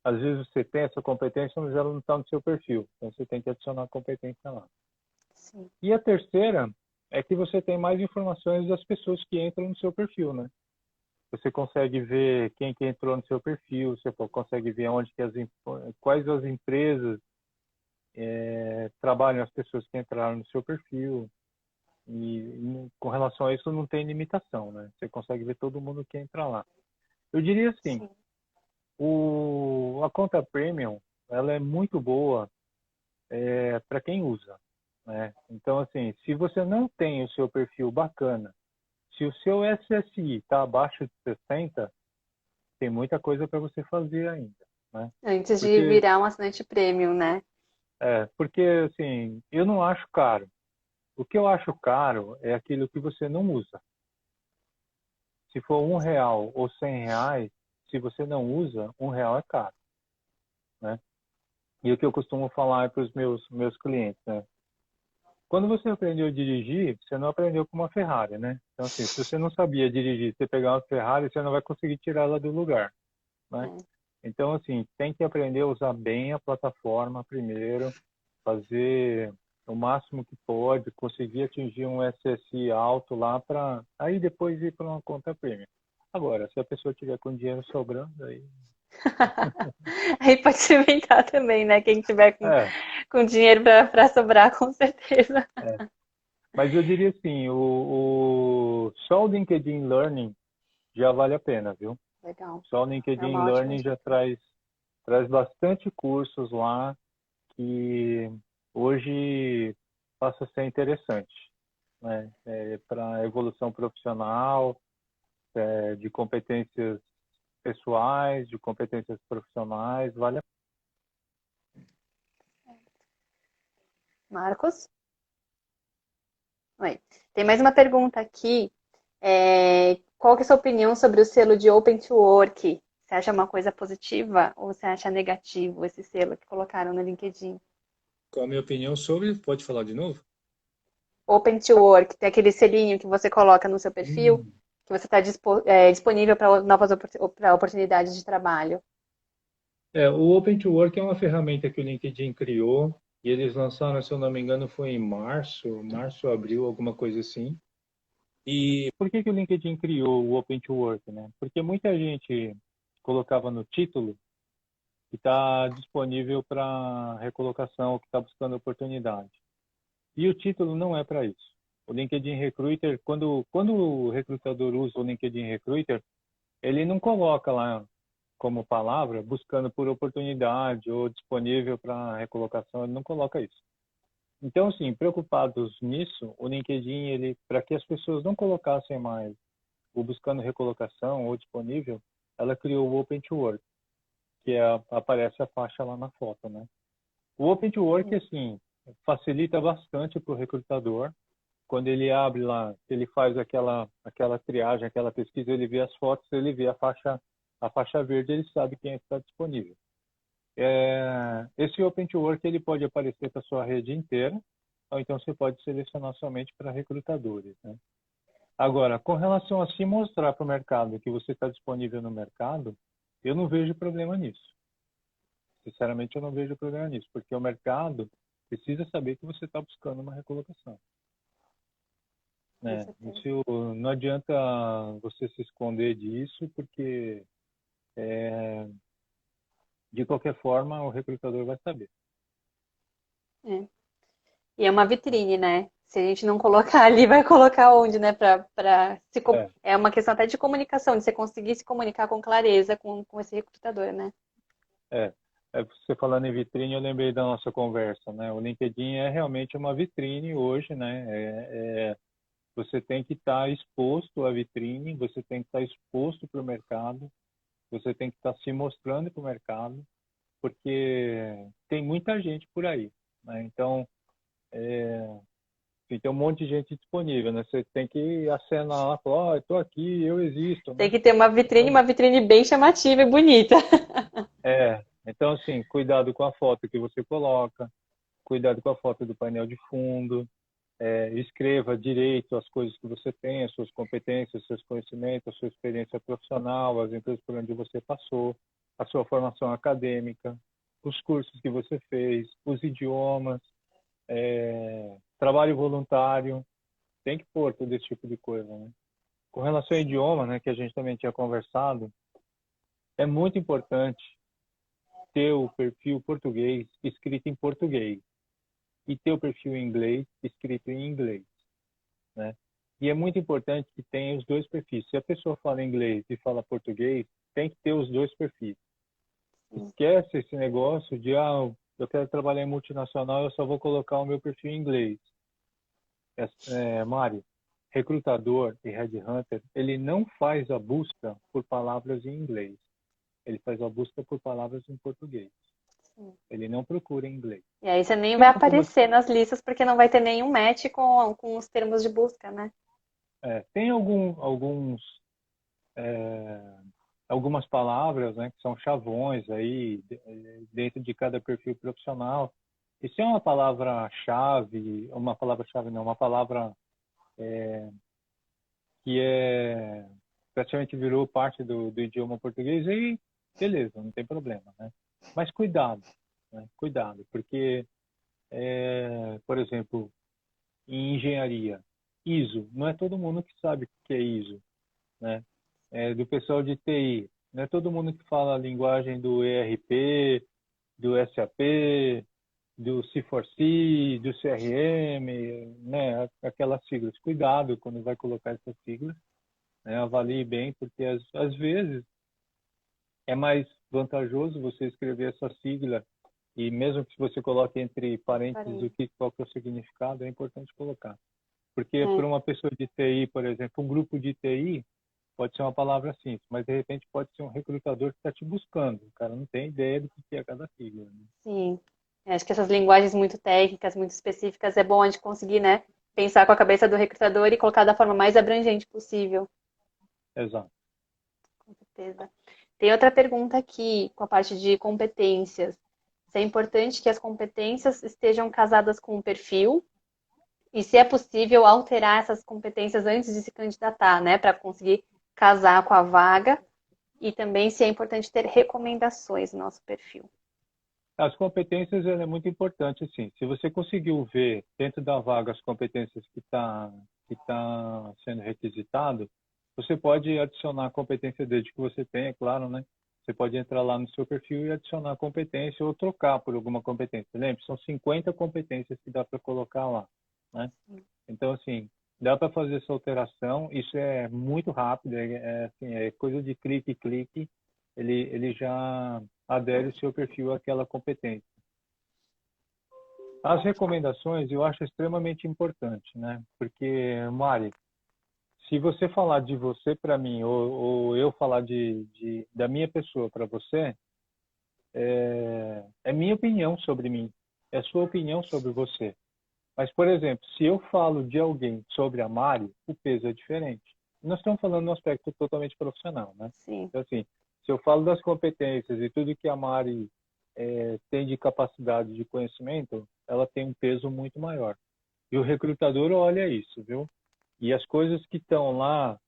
Às vezes você tem essa competência, mas ela não está no seu perfil. Então, você tem que adicionar a competência lá. Sim. E a terceira é que você tem mais informações das pessoas que entram no seu perfil, né? Você consegue ver quem que entrou no seu perfil, você consegue ver quais as empresas trabalham as pessoas que entraram no seu perfil. E com relação a isso não tem limitação, né? Você consegue ver todo mundo que entra lá. Eu diria assim, Sim. a conta Premium, ela é muito boa para quem usa, né? Então, assim, se você não tem o seu perfil bacana, se o seu SSI está abaixo de 60, tem muita coisa para você fazer ainda, né? Antes de Porque, virar um assinante premium, né? porque assim, eu não acho caro. O que eu acho caro é aquilo que você não usa. Se for R$ 1 ou R$ 100, se você não usa, R$ 1 é caro, né? E o que eu costumo falar para os meus clientes, né? Quando você aprendeu a dirigir, você não aprendeu com uma Ferrari, né? Então, assim, se você não sabia dirigir, você pegar uma Ferrari, você não vai conseguir tirar ela do lugar, né? Então, assim, tem que aprender a usar bem a plataforma primeiro, fazer o máximo que pode, conseguir atingir um SSI alto lá para aí depois ir para uma conta premium. Agora, se a pessoa tiver com dinheiro sobrando, aí... Aí pode experimentar também, né? Quem tiver com dinheiro para sobrar, com certeza. Mas eu diria assim, só o LinkedIn Learning já vale a pena, viu? Legal. Só o É LinkedIn uma ótima Learning já dica. traz traz bastante cursos lá que hoje passa a ser interessante, né? Para evolução profissional, de competências pessoais, de competências profissionais, vale a Marcos? Oi. Tem mais uma pergunta aqui. Qual que é a sua opinião sobre o selo de Open to Work? Você acha uma coisa positiva ou você acha negativo esse selo que colocaram no LinkedIn? Qual a minha opinião sobre? Pode falar de novo? Open to Work, tem aquele selinho que você coloca no seu perfil, Hum. que você está disponível para novas oportunidades de trabalho. O Open to Work é uma ferramenta que o LinkedIn criou e eles lançaram, se eu não me engano, foi em março, abril, alguma coisa assim. E por que que o LinkedIn criou o Open to Work, né? Porque muita gente colocava no título que está disponível para recolocação, que está buscando oportunidade. E o título não é para isso. O LinkedIn Recruiter, quando o recrutador usa o LinkedIn Recruiter, ele não coloca lá como palavra buscando por oportunidade ou disponível para recolocação, ele não coloca isso. Então, assim, preocupados nisso, o LinkedIn, ele, para que as pessoas não colocassem mais o buscando recolocação ou disponível, ela criou o Open to Work, que aparece a faixa lá na foto, né? O Open to Work, assim, facilita bastante para o recrutador. Quando ele abre lá, ele faz aquela triagem, aquela pesquisa, ele vê as fotos, ele vê a faixa verde, ele sabe quem está disponível. Esse Open to Work ele pode aparecer para a sua rede inteira, ou então você pode selecionar somente para recrutadores, né? Agora, com relação a se mostrar para o mercado que você está disponível no mercado, eu não vejo problema nisso. Sinceramente, eu não vejo problema nisso, porque o mercado precisa saber que você está buscando uma recolocação, Com né? certeza. Isso não adianta você se esconder disso, porque de qualquer forma o recrutador vai saber. É. E é uma vitrine, né? Se a gente não colocar ali, vai colocar onde, né? É, É uma questão até de comunicação, de você conseguir se comunicar com clareza com esse recrutador, né? é. Você falando em vitrine, eu lembrei da nossa conversa, né? O LinkedIn é realmente uma vitrine hoje, né? Você tem que estar exposto à vitrine, você tem que estar exposto para o mercado, você tem que estar se mostrando para o mercado, porque tem muita gente por aí, né? Então, tem um monte de gente disponível, né? Você tem que acenar lá, falar, ó, eu estou aqui, eu existo, Tem né? que ter Então, uma vitrine bem chamativa e bonita. então assim, cuidado com a foto que você coloca, cuidado com a foto do painel de fundo, escreva direito as coisas que você tem, as suas competências, os seus conhecimentos, a sua experiência profissional, as empresas por onde você passou, a sua formação acadêmica, os cursos que você fez, os idiomas, trabalho voluntário, tem que pôr todo esse tipo de coisa, né? Com relação ao idioma, né, que a gente também tinha conversado, é muito importante ter o perfil português escrito em português e ter o perfil em inglês escrito em inglês, né? E é muito importante que tenha os dois perfis. Se a pessoa fala inglês e fala português, tem que ter os dois perfis. Esquece esse negócio de, eu quero trabalhar em multinacional, eu só vou colocar o meu perfil em inglês. Mário, recrutador e headhunter, ele não faz a busca por palavras em inglês. Ele faz a busca por palavras em português. Ele não procura em inglês. E aí você nem Tem vai algumas, aparecer nas listas porque não vai ter nenhum match com os termos de busca, né? tem algumas palavras, né, que são chavões aí dentro de cada perfil profissional. E se é uma palavra-chave não, uma palavra que praticamente virou parte do idioma português, aí beleza, não tem problema, né? Mas cuidado, né? Cuidado, porque, por exemplo, em engenharia, ISO, não é todo mundo que sabe o que é ISO, né? Do pessoal de TI, não é todo mundo que fala a linguagem do ERP, do SAP, do C4C, do CRM, né? Aquelas siglas. Cuidado quando vai colocar essas siglas, né? Avalie bem, porque às vezes é mais vantajoso você escrever essa sigla e mesmo que se você coloque entre parênteses qual que é o significado, é importante colocar. Porque para uma pessoa de TI, por exemplo, um grupo de TI, pode ser uma palavra simples, mas de repente pode ser um recrutador que está te buscando. O cara não tem ideia do que é cada sigla. Né? Sim. Acho que essas linguagens muito técnicas, muito específicas, é bom a gente conseguir, né, pensar com a cabeça do recrutador e colocar da forma mais abrangente possível. Exato. Com certeza. Tem outra pergunta aqui, com a parte de competências. Se é importante que as competências estejam casadas com o perfil e se é possível alterar essas competências antes de se candidatar, né, para conseguir casar com a vaga e também se é importante ter recomendações no nosso perfil. As competências é muito importante, sim. Se você conseguiu ver dentro da vaga as competências que tá sendo requisitado, você pode adicionar a competência desde que você tenha, é claro, né? Você pode entrar lá no seu perfil e adicionar a competência ou trocar por alguma competência. Lembre, são 50 competências que dá para colocar lá, né? Então, assim, dá para fazer essa alteração. Isso é muito rápido, assim, é coisa de clique, ele já adere o seu perfil àquela competência. As recomendações eu acho extremamente importante, né? Porque, Mari, se você falar de você para mim ou eu falar da minha pessoa para você, é minha opinião sobre mim, é sua opinião sobre você. Mas, por exemplo, se eu falo de alguém sobre a Mari, o peso é diferente. Nós estamos falando no aspecto totalmente profissional, né? Sim. Então, assim, se eu falo das competências e tudo que a Mari tem de capacidade de conhecimento, ela tem um peso muito maior. E o recrutador olha isso, viu? E as coisas que estão lá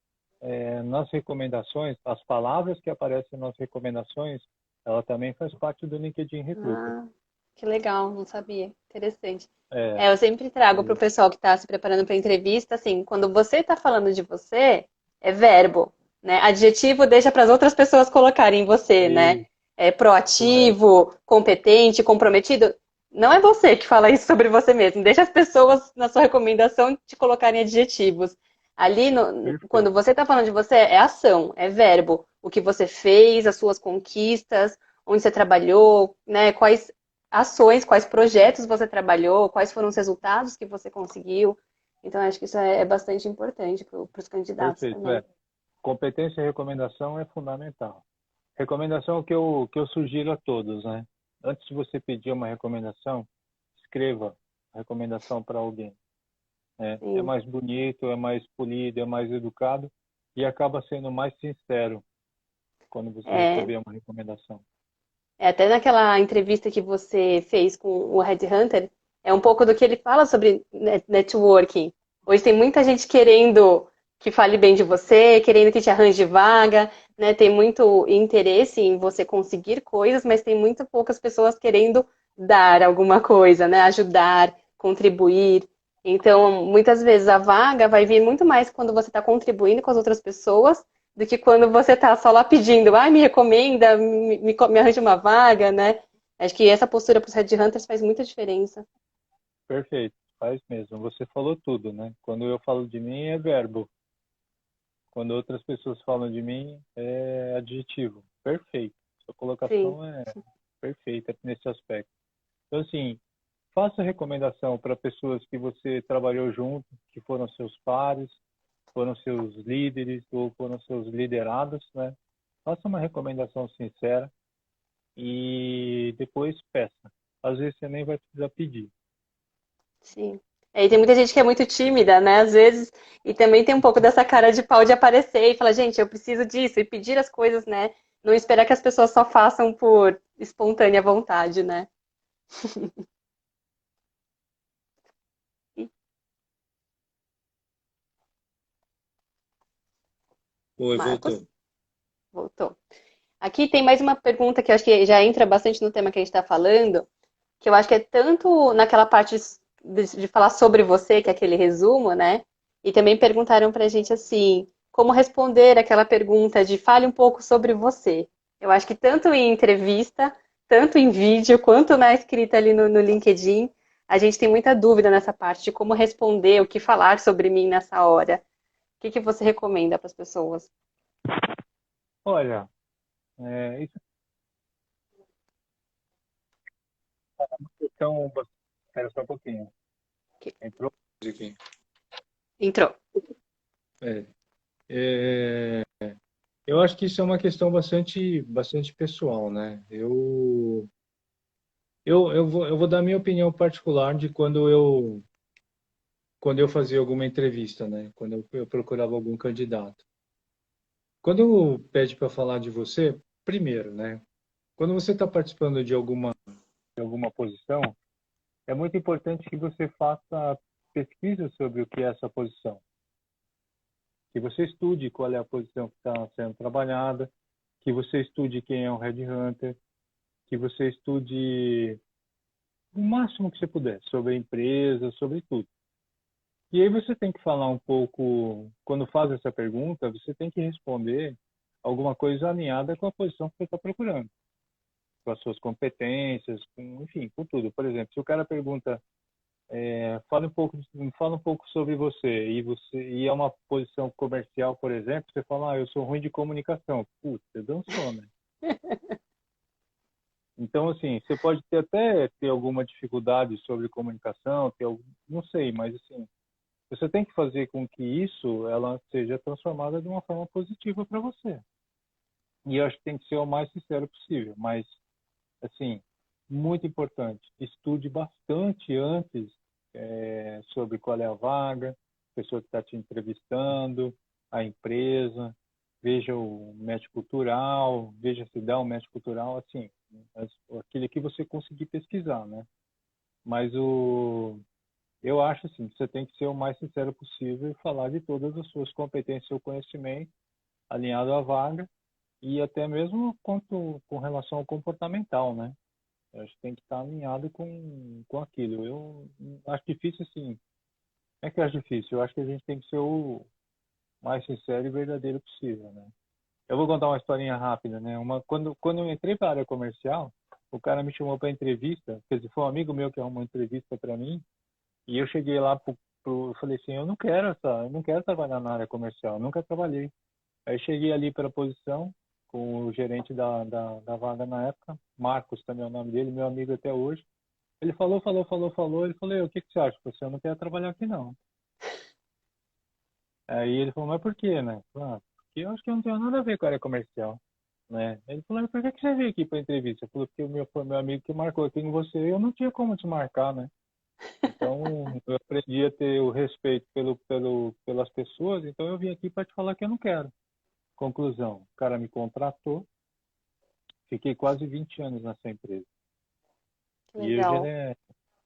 nas recomendações, as palavras que aparecem nas recomendações, ela também faz parte do LinkedIn Recruiter. Ah, que legal, não sabia. Interessante. É, Eu sempre trago para o pessoal que está se preparando para a entrevista, assim, quando você está falando de você, é verbo, né? Adjetivo deixa para as outras pessoas colocarem em você, né? É correto. proativo, competente, comprometido. Não é você que fala isso sobre você mesmo. Deixa as pessoas na sua recomendação te colocarem adjetivos. Ali, quando Perfeito. você está falando de você, é ação, é verbo. O que você fez, as suas conquistas, onde você trabalhou, né? Quais ações, quais projetos você trabalhou, quais foram os resultados que você conseguiu. Então, acho que isso é bastante importante para os candidatos Perfeito, também. Competência e recomendação é fundamental. Recomendação que eu sugiro a todos, né? Antes de você pedir uma recomendação, escreva a recomendação para alguém. Né? É Sim. mais bonito, é mais polido, é mais educado e acaba sendo mais sincero quando você É, receber uma recomendação. até naquela entrevista que você fez com o Headhunter, é um pouco do que ele fala sobre networking. Hoje tem muita gente querendo que fale bem de você, querendo que te arranje vaga, né? Tem muito interesse em você conseguir coisas, mas tem muito poucas pessoas querendo dar alguma coisa, né? Ajudar, contribuir. Então, muitas vezes a vaga vai vir muito mais quando você está contribuindo com as outras pessoas do que quando você está só lá pedindo, me recomenda, me arranja uma vaga, né? Acho que essa postura para os headhunters faz muita diferença. Perfeito, faz mesmo. Você falou tudo, né? Quando eu falo de mim é verbo. Quando outras pessoas falam de mim é adjetivo. Perfeito. Sua Sim, colocação é perfeita nesse aspecto. Então, assim, faça recomendação para pessoas que você trabalhou junto, que foram seus pares, foram seus líderes ou foram seus liderados, né? Faça uma recomendação sincera e depois peça. Às vezes você nem vai precisar pedir. sim. E tem muita gente que é muito tímida, né? Às vezes, e também tem um pouco dessa cara de pau de aparecer e falar, gente, eu preciso disso, e pedir as coisas, né? Não esperar que as pessoas só façam por espontânea vontade, né? E Oi, Marcos, voltou. voltou. Aqui tem mais uma pergunta que eu acho que já entra bastante no tema que a gente está falando, que eu acho que é tanto naquela parte de falar sobre você, que é aquele resumo, né? E também perguntaram pra gente assim, como responder aquela pergunta de fale um pouco sobre você. Eu acho que tanto em entrevista, tanto em vídeo, quanto na escrita ali no LinkedIn, a gente tem muita dúvida nessa parte de como responder, o que falar sobre mim nessa hora. O que você recomenda para as pessoas? Olha, Isso é uma questão. Espera só um pouquinho. Entrou aqui. Entrou. É, é, eu acho que isso é uma questão bastante pessoal, né? Eu vou dar minha opinião particular de quando eu fazia alguma entrevista, né? Quando eu procurava algum candidato. Quando pede para falar de você, primeiro, né? Quando você está participando De alguma posição, é muito importante que você faça pesquisa sobre o que é essa posição. Que você estude qual é a posição que está sendo trabalhada, que você estude quem é um headhunter, que você estude o máximo que você puder sobre a empresa, sobre tudo. E aí você tem que falar um pouco, quando faz essa pergunta, você tem que responder alguma coisa alinhada com a posição que você está procurando, com as suas competências, enfim, com tudo. Por exemplo, se o cara pergunta, fala um pouco sobre você, e é uma posição comercial, por exemplo, você fala, eu sou ruim de comunicação. Putz, você dançou, né? Então, assim, você pode até ter alguma dificuldade sobre comunicação, não sei, mas assim, você tem que fazer com que isso ela seja transformada de uma forma positiva para você. E eu acho que tem que ser o mais sincero possível. Mas, assim, muito importante, estude bastante antes sobre qual é a vaga, a pessoa que está te entrevistando, a empresa, veja o match cultural, veja se dá um match cultural, assim, aquele que você conseguir pesquisar, né? Mas eu acho assim, que você tem que ser o mais sincero possível e falar de todas as suas competências e seu conhecimento alinhado à vaga e até mesmo com relação ao comportamental, né? Eu acho que tem que estar alinhado com aquilo. Eu acho difícil assim. Não é que eu acho difícil, eu acho que a gente tem que ser o mais sincero e verdadeiro possível, né? Eu vou contar uma historinha rápida, né? Quando eu entrei para a área comercial, o cara me chamou para entrevista, quer dizer, foi um amigo meu que arrumou uma entrevista para mim. E eu cheguei lá eu falei assim, eu não quero trabalhar na área comercial, eu nunca trabalhei. Aí cheguei ali para a posição com o gerente da vaga na época, Marcos também é o nome dele, meu amigo até hoje. Ele falou, ele falou, o que que você acha? Você não quer trabalhar aqui não. Aí ele falou, mas por quê, né? Porque eu acho que eu não tenho nada a ver com a área comercial, né? Ele falou, mas por que que você veio aqui para entrevista? Eu falei, porque foi meu amigo que marcou aqui em você, eu não tinha como te marcar, né? Então, eu aprendi a ter o respeito pelas pessoas, então eu vim aqui para te falar que eu não quero. Conclusão, o cara me contratou, fiquei quase 20 anos nessa empresa. Que E hoje legal. ele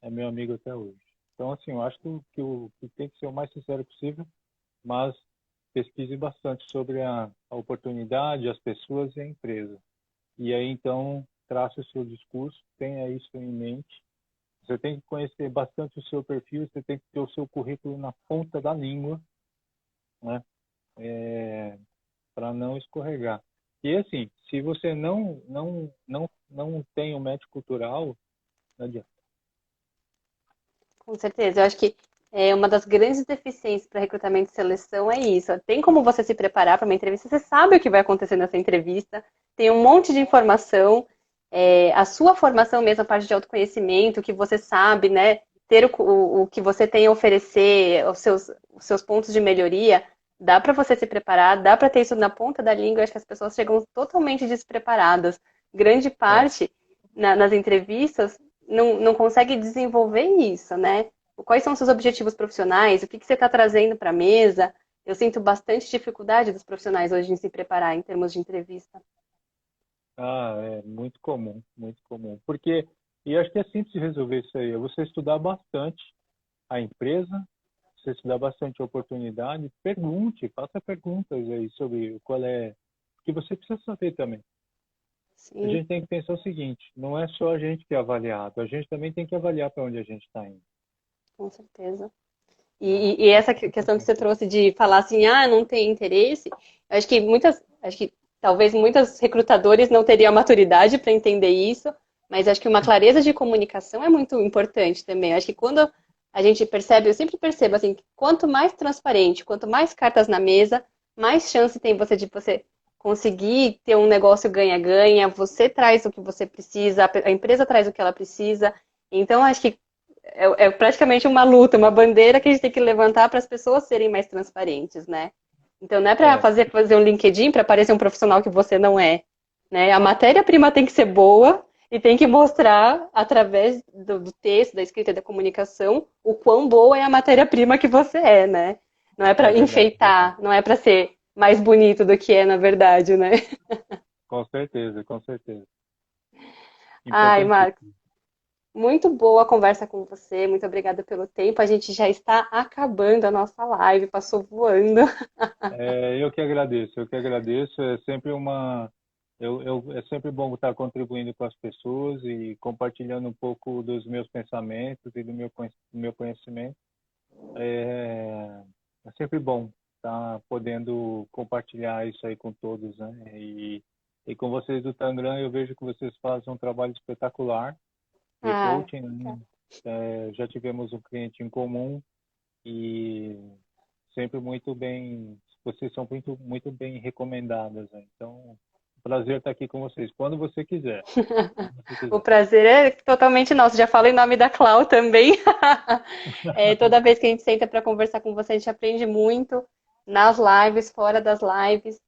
é meu amigo até hoje. Então, assim, eu acho que tem que ser o mais sincero possível, mas pesquise bastante sobre a oportunidade, as pessoas e a empresa. E aí, então, trace o seu discurso, tenha isso em mente. Você tem que conhecer bastante o seu perfil, você tem que ter o seu currículo na ponta da língua, né? Para não escorregar. E assim, se você não tem o match cultural, não adianta. Com certeza. Eu acho que uma das grandes deficiências para recrutamento e seleção é isso. Tem como você se preparar para uma entrevista, você sabe o que vai acontecer nessa entrevista, tem um monte de informação, a sua formação mesmo, a parte de autoconhecimento, que você sabe, né? Ter o que você tem a oferecer, os seus pontos de melhoria, dá para você se preparar, dá para ter isso na ponta da língua. Eu acho que as pessoas chegam totalmente despreparadas. Grande É. parte nas entrevistas não consegue desenvolver isso, né? Quais são os seus objetivos profissionais? O que você está trazendo para a mesa? Eu sinto bastante dificuldade dos profissionais hoje em se preparar em termos de entrevista. É muito comum, muito comum. Porque, e acho que é simples de resolver isso aí, é você estudar bastante a empresa, você estudar bastante a oportunidade, faça perguntas aí sobre qual é, que você precisa saber também. A Sim, gente tem que pensar o seguinte, não é só a gente que é avaliado, a gente também tem que avaliar para onde a gente está indo. com certeza. Né? E essa questão que você trouxe de falar assim, não tem interesse, eu acho que talvez muitos recrutadores não teriam a maturidade para entender isso, mas acho que uma clareza de comunicação é muito importante também. Eu acho que quando a gente percebe, eu sempre percebo assim, que quanto mais transparente, quanto mais cartas na mesa, mais chance tem você de você conseguir ter um negócio ganha-ganha, você traz o que você precisa, a empresa traz o que ela precisa. Então, acho que é praticamente uma luta, uma bandeira que a gente tem que levantar para as pessoas serem mais transparentes, né? Então, não é para É, fazer um LinkedIn para parecer um profissional que você não é, né? A matéria-prima tem que ser boa e tem que mostrar, através do texto, da escrita e da comunicação, o quão boa é a matéria-prima que você é, né? Não é é para verdade, verdade. enfeitar, não é para ser mais bonito do que é, na verdade, né? Com certeza, com certeza. Ai, Marcos, Importantíssimo. muito boa a conversa com você, muito obrigada pelo tempo. A gente já está acabando a nossa live, passou voando. Eu que agradeço, eu que agradeço. É sempre é sempre bom estar contribuindo com as pessoas e compartilhando um pouco dos meus pensamentos e do meu conhecimento. É, é sempre bom estar podendo compartilhar isso aí com todos, né? E com vocês do Tangram, eu vejo que vocês fazem um trabalho espetacular de Ah, coaching, né? Já tivemos um cliente em comum e sempre muito bem, vocês são muito, muito bem recomendadas, né? Então, prazer estar aqui com vocês, quando você quiser. Quando você o quiser. prazer é totalmente nosso. Já falo em nome da Clau também. Toda vez que a gente senta para conversar com você, a gente aprende muito nas lives, fora das lives.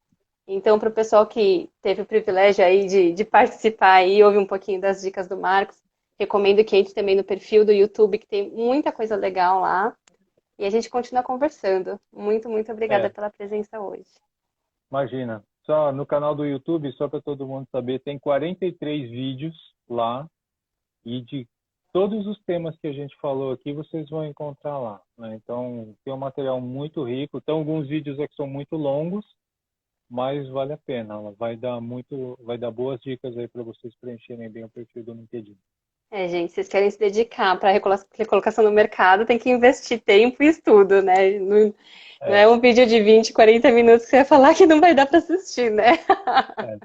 Então, para o pessoal que teve o privilégio aí de participar e ouvir um pouquinho das dicas do Marcos, recomendo que entre também no perfil do YouTube, que tem muita coisa legal lá. E a gente continua conversando. Muito, muito obrigada É, pela presença hoje. imagina, só no canal do YouTube, só para todo mundo saber, tem 43 vídeos lá e de todos os temas que a gente falou aqui, vocês vão encontrar lá, né? Então, tem um material muito rico. Tem alguns vídeos aqui que são muito longos, mas vale a pena. Ela vai dar boas dicas aí para vocês preencherem bem o perfil do LinkedIn. Gente, vocês querem se dedicar para a recolocação no mercado, tem que investir tempo e estudo, né? Não, não é É, um vídeo de 20, 40 minutos que você vai falar que não vai dar para assistir, né? é.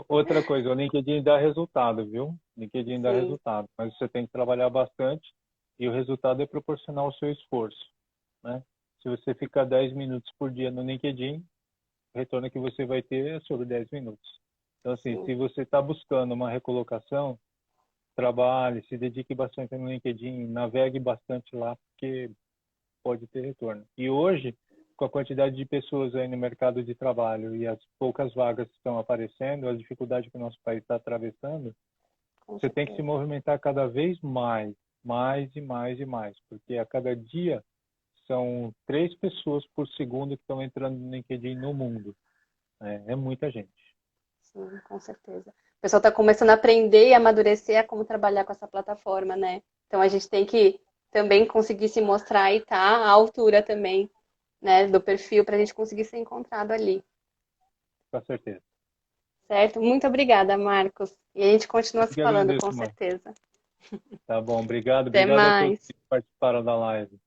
Outra coisa, o LinkedIn dá resultado, viu? O LinkedIn dá Sim, resultado, mas você tem que trabalhar bastante e o resultado é proporcional ao seu esforço, né? Se você ficar 10 minutos por dia no LinkedIn, o retorno que você vai ter é sobre 10 minutos. Então, assim, sim. se você está buscando uma recolocação, trabalhe, se dedique bastante no LinkedIn, navegue bastante lá, porque pode ter retorno. E hoje, com a quantidade de pessoas aí no mercado de trabalho e as poucas vagas que estão aparecendo, a dificuldade que o nosso país está atravessando, Com você tem que se certeza. movimentar cada vez mais, mais e mais e mais, porque a cada dia são 3 pessoas por segundo que estão entrando no LinkedIn no mundo. É muita gente. Sim, com certeza. O pessoal está começando a aprender e amadurecer a como trabalhar com essa plataforma, né? Então a gente tem que também conseguir se mostrar e estar à altura também, né, do perfil para a gente conseguir ser encontrado ali, Com certeza. certo? Muito obrigada, Marcos. E a gente continua Eu se que falando, com agradeço, mano. certeza. Tá bom, obrigado. Até Obrigado a todos mais. que participaram da live.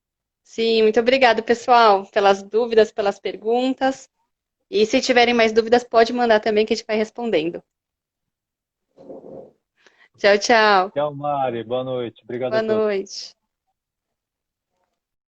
Sim, muito obrigada, pessoal, pelas dúvidas, pelas perguntas. E se tiverem mais dúvidas, pode mandar também que a gente vai respondendo. Tchau, tchau. Tchau, Mari. Boa noite. Obrigado Boa a todos. noite.